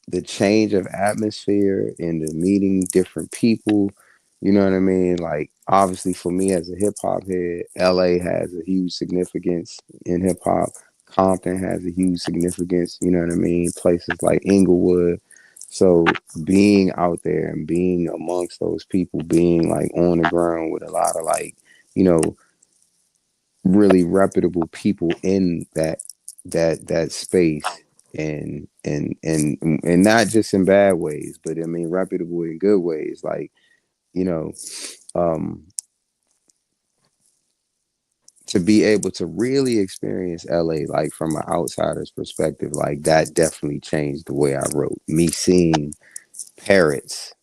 G: the change of atmosphere and the meeting different people, you know what I mean? Like obviously for me as a hip hop head, LA has a huge significance in hip hop. Compton has a huge significance, you know what I mean? Places like Inglewood. So being out there and being amongst those people, being like on the ground with a lot of like, you know, really reputable people in that space, and not just in bad ways, but I mean reputable in good ways, like, you know, um to be able to really experience LA like from an outsider's perspective, like that definitely changed the way I wrote. Me seeing parrots,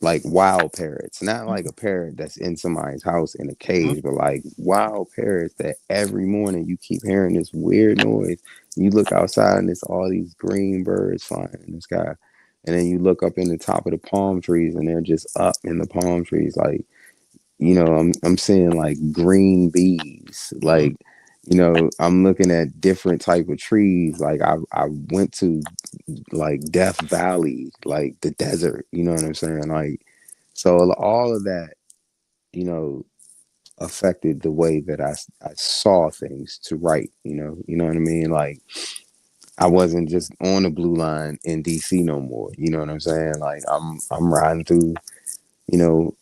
G: like wild parrots, not like a parrot that's in somebody's house in a cage, but like wild parrots that every morning you keep hearing this weird noise. You look outside and it's all these green birds flying in the sky. And then you look up in the top of the palm trees and they're just up in the palm trees. Like, you know, I'm seeing like green bees. Like, you know, I'm looking at different type of trees. Like I went to like Death Valley, like the desert, you know what I'm saying? Like, so all of that, you know, affected the way that I saw things to write, you know what I mean? Like, I wasn't just on the blue line in DC no more, you know what I'm saying? Like, I'm riding through, you know,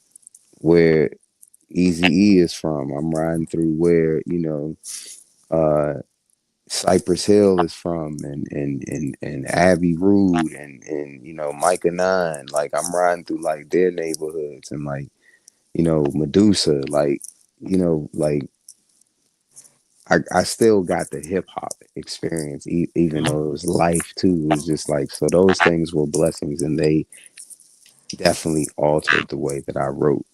G: where Easy E is from. I'm riding through where, you know, Cypress Hill is from, and Abbey Road, and you know, Micah Nine. Like, I'm riding through like their neighborhoods, and like, you know, Medusa, like, you know, like I still got the hip hop experience, even though it was life too. It was just like, so those things were blessings, and they definitely altered the way that I wrote.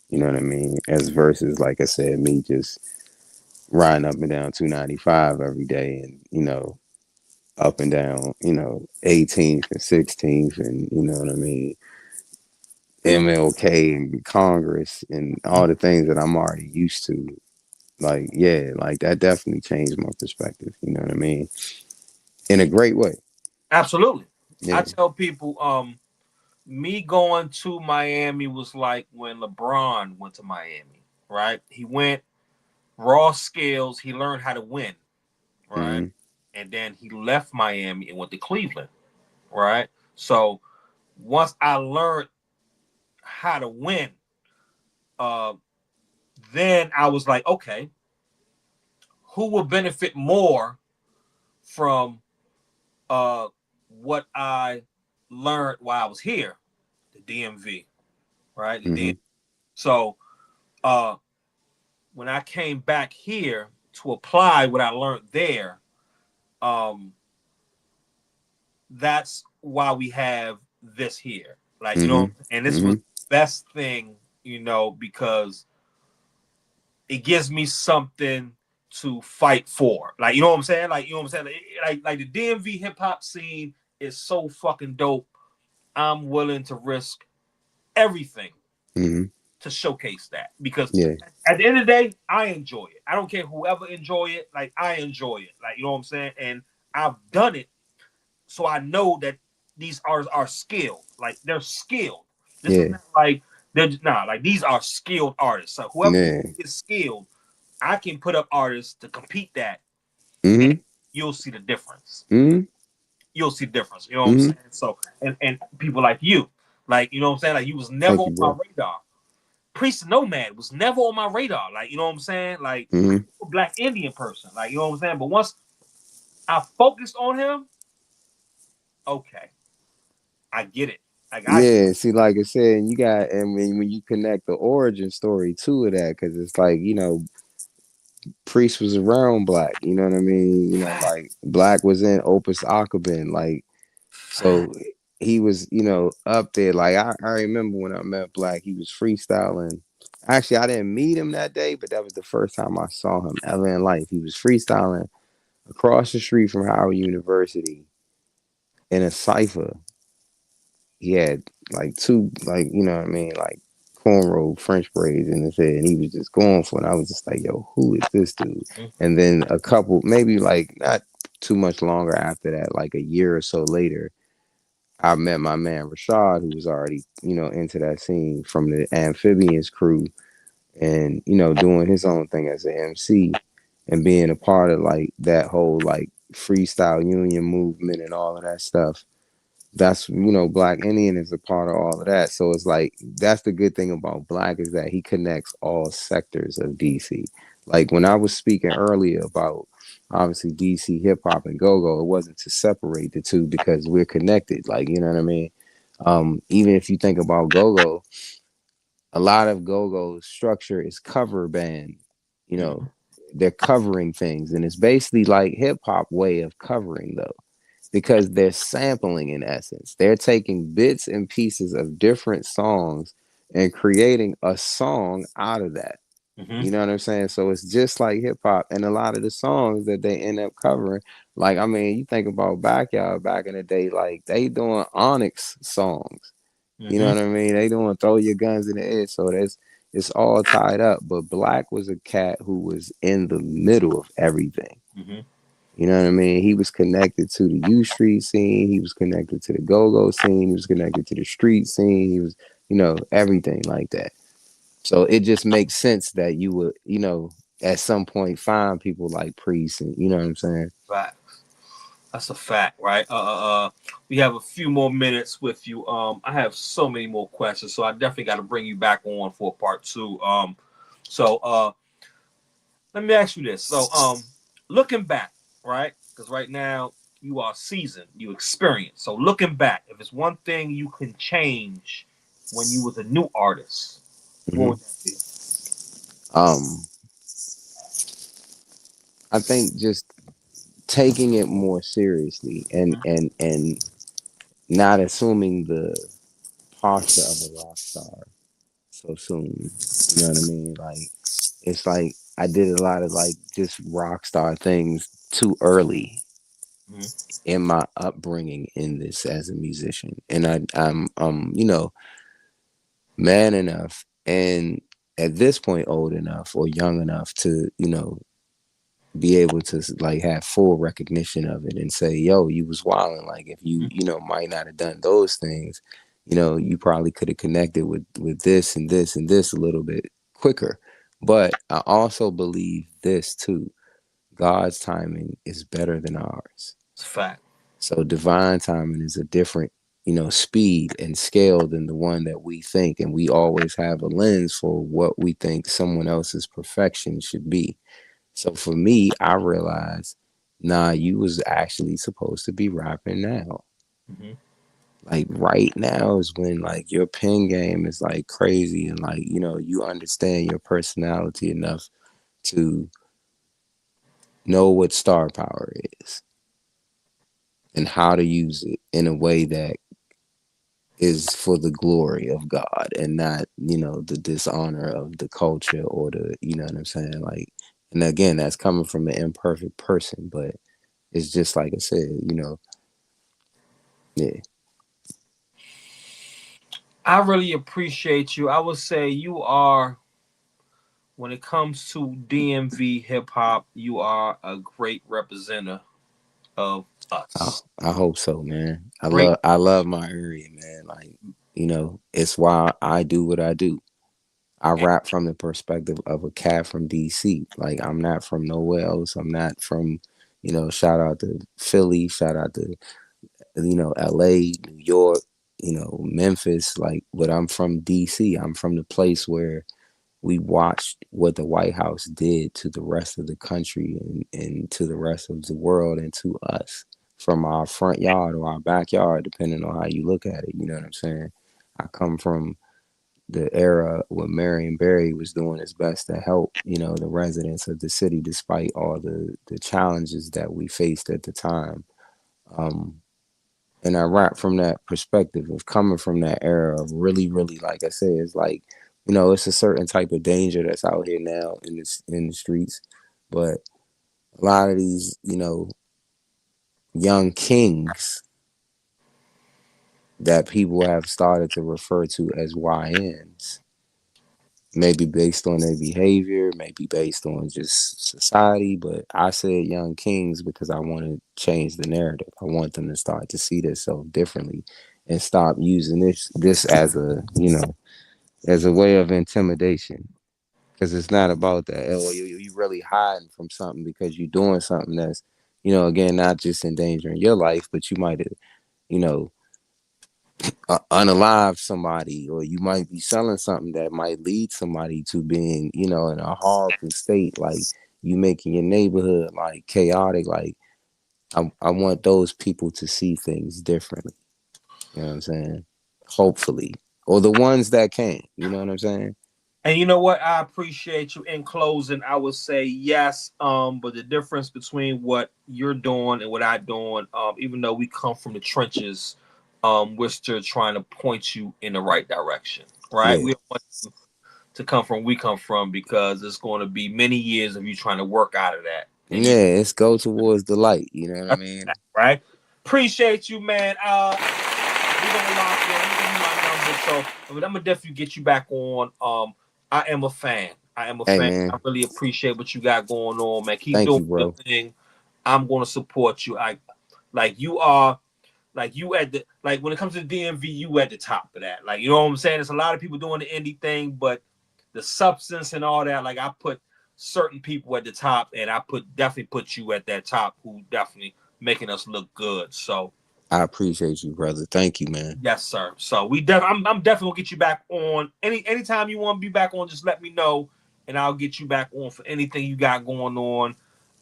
G: You know what I mean? As versus, like I said, me just riding up and down 295 every day, and you know, up and down, you know, 18th and 16th, and you know what I mean, MLK and Congress and all the things that I'm already used to. Like, yeah, like that definitely changed my perspective. You know what I mean? In a great way.
F: Absolutely. I
G: Yeah.
F: tell people, me going to Miami was like when LeBron went to Miami, right? He went raw skills, he learned how to win, right?
G: Mm-hmm.
F: And then he left Miami and went to Cleveland, right? So once I learned how to win, uh, then I was like, okay, who will benefit more from what I learned while I was here? The DMV, right? The
G: Mm-hmm.
F: DMV. So uh, when I came back here to apply what I learned there, um, that's why we have this here. Like, you know, and this was
G: Mm-hmm.
F: the best thing, you know, because it gives me something to fight for. Like, you know what I'm saying? Like, you know what I'm saying? Like the DMV hip hop scene is so fucking dope. I'm willing to risk everything
G: Mm-hmm.
F: to showcase that, because
G: Yeah.
F: at the end of the day, I enjoy it. I don't care whoever enjoy it. Like, I enjoy it. Like, you know what I'm saying? And I've done it, so I know that these artists are skilled. Like, they're skilled. This is
G: Yeah.
F: not like they're like these are skilled artists. So whoever
G: Yeah.
F: is skilled, I can put up artists to compete that,
G: Mm-hmm.
F: and you'll see the difference.
G: Mm-hmm.
F: You'll see the difference. You know what I'm saying? So, and people like you, like, you know what I'm saying? Like, you was never
G: Thank you,
F: on my
G: bro.
F: radar. Priest Nomad was never on my radar. Like, you know what I'm saying? Like,
G: Mm-hmm.
F: Black Indian person. Like, you know what I'm saying? But once I focused on him, okay, I get it. Like,
G: Yeah, see, like I said, you got, and when you connect the origin story to that, because it's like, you know, Priest was around Black, you know what I mean? You know, like Black was in Opus Akabin, like, so he was, you know, up there. Like, I remember when I met Black, he was freestyling. Actually, I didn't meet him that day, but that was the first time I saw him ever in life. He was freestyling across the street from Howard University in a cipher. He had like two, like, you know what I mean, like cornrow French braids in his head, and he was just going for it. And I was just like, yo, who is this dude? And then a couple, maybe like not too much longer after that, like a year or so later, I met my man Rashad, who was already, into that scene from the Amphibians crew, and doing his own thing as an MC, and being a part of like that whole like freestyle union movement and all of that stuff. That's Black Indian is a part of all of that. So it's like that's the good thing about Black, is that he connects all sectors of DC. Like when I was speaking earlier about obviously DC hip hop and go-go, it wasn't to separate the two because we're connected. Like, you know what I mean? Even if you think about go-go, a lot of go-go structure is cover band. You know, they're covering things, and it's basically like hip hop way of covering though, because they're sampling in essence. They're taking bits and pieces of different songs and creating a song out of that. You know what I'm saying? So it's just like hip hop, and a lot of the songs that they end up covering, like I mean, you think about Backyard back in the day, like they doing Onyx songs. You know what I mean? They doing Throw Your Guns in the Air. So it's all tied up. But Black was a cat who was in the middle of everything. You know what I mean? He was connected to the U Street scene. He was connected to the go-go scene. He was connected to the street scene. He was, everything like that. So it just makes sense that you would, at some point find people like Priest, and you know what I'm saying?
F: Right. That's a fact, right? We have a few more minutes with you. I have so many more questions, so I definitely got to bring you back on for part two. So let me ask you this. So, looking back, right? Because right now you are seasoned, you experience. So looking back, if it's one thing you can change when you was a new artist, what would that be?
G: I think just taking it more seriously, and not assuming the posture of a rock star so soon. You know what I mean? Like it's like I did a lot of like just rock star things too early in my upbringing in this as a musician, and I'm man enough, and at this point old enough or young enough to be able to like have full recognition of it and say, yo, you was wilding. Like if you might not have done those things, you probably could have connected with this and this and this a little bit quicker. But I also believe this too: God's timing is better than ours.
F: It's a fact.
G: So divine timing is a different speed and scale than the one that we think, and we always have a lens for what we think someone else's perfection should be. So for me, I realized, nah, you was actually supposed to be rapping now. Like right now is when like your pen game is like crazy, and like, you understand your personality enough to know what star power is and how to use it in a way that is for the glory of God and not, the dishonor of the culture or the, you know what I'm saying? Like, and again, that's coming from an imperfect person, but it's just like I said, yeah.
F: I really appreciate you. I would say you are, when it comes to DMV hip hop, you are a great representative of us.
G: I hope so, man. I love my area, man. Like, it's why I do what I do. I rap from the perspective of a cat from DC. Like I'm not from nowhere else. I'm not from, shout out to Philly, shout out to, LA, New York, Memphis, like, but I'm from DC. I'm from the place where we watched what the White House did to the rest of the country and to the rest of the world and to us from our front yard or our backyard, depending on how you look at it. You know what I'm saying? I come from the era where Marion Barry was doing his best to help, the residents of the city, despite all the challenges that we faced at the time. And I rap from that perspective of coming from that era of really, really, like I said, it's like, it's a certain type of danger that's out here now in the streets. But a lot of these, young kings that people have started to refer to as YNs, maybe based on their behavior, maybe based on just society. But I said Young Kings because I want to change the narrative. I want them to start to see themselves differently and stop using this as a, you know, as a way of intimidation. Because it's not about that. Oh, you really hiding from something because you're doing something that's, you know, again, not just endangering your life, but you might have, you know, unalive somebody, or you might be selling something that might lead somebody to being, you know, in a horrible state. Like you making your neighborhood like chaotic. Like I want those people to see things differently. You know what I'm saying? Hopefully, or the ones that can. You know what I'm saying?
F: And you know what? I appreciate you. In closing, I would say yes. But the difference between what you're doing and what I'm doing, even though we come from the trenches, we're still trying to point you in the right direction, right?
G: Yeah.
F: We don't want you to come from where we come from, because it's going to be many years of you trying to work out of that. And
G: yeah, it's go towards the light. You know what I mean?
F: Right? Appreciate you, man. We're gonna lock in. I'm gonna give you my number, so I'm gonna definitely get you back on. I am a fan.
G: Hey, man.
F: I really appreciate what you got going on, man. Keep
G: Thank
F: doing
G: you, bro.
F: your thing. I'm gonna support you. Like you are, like you at the, like when it comes to DMV, you at the top of that. Like, you know what I'm saying? There's a lot of people doing the indie thing, but the substance and all that, like I put certain people at the top, and I definitely put you at that top, who definitely making us look good. So
G: I appreciate you, brother. Thank you, man.
F: yes, sir. So I'm definitely gonna get you back on. Anytime you want to be back on, just let me know, and I'll get you back on for anything you got going on.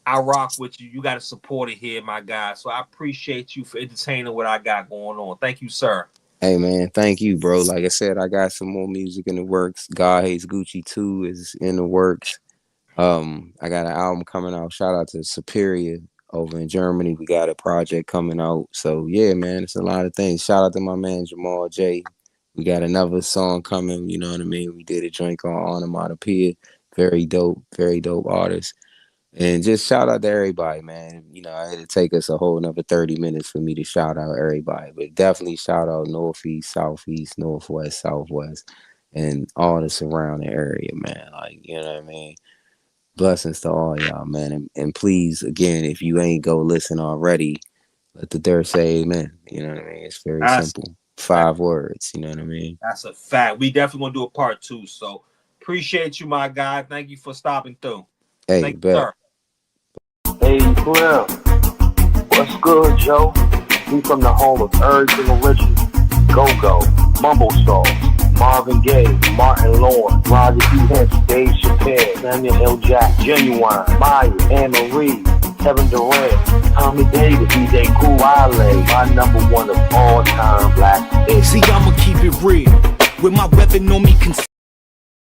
F: I rock with you. You got to support it here, my guy. So I appreciate you for entertaining what I got going on. Thank you, sir.
G: Hey, man. Thank you, bro. Like I said, I got some more music in the works. God Hates Gucci 2 is in the works. I got an album coming out. Shout out to Superior over in Germany. We got a project coming out. So yeah, man, it's a lot of things. Shout out to my man Jamal J. We got another song coming, you know what I mean? We did a joint called Onomatopoeia. Very dope artist. And just shout out to everybody, man. You know, it'll take us a whole another 30 minutes for me to shout out everybody. But definitely shout out Northeast, Southeast, Northwest, Southwest, and all the surrounding area, man. Like, you know what I mean? Blessings to all y'all, man. And please, again, if you ain't go listen already, let the dirt say amen. You know what I mean? It's very simple. 5 words, you know what I mean?
F: That's a fact. We definitely gonna do a part 2. So appreciate you, my guy. Thank you for stopping through.
G: Hey,
F: thank you, sir.
H: Hey, Clem. What's good, Joe? We from the home of Urgent Original, Go-Go, Mumble Sauce, Marvin Gaye, Martin Lawrence, Roger E. Hicks, Dave Chappelle, Samuel L. Jack, Genuine, Maya, Anne-Marie, Kevin Durant, Tommy Davis, DJ Kool, Wale, my number one of all time black.
I: See, I'ma keep it real. With my weapon on me,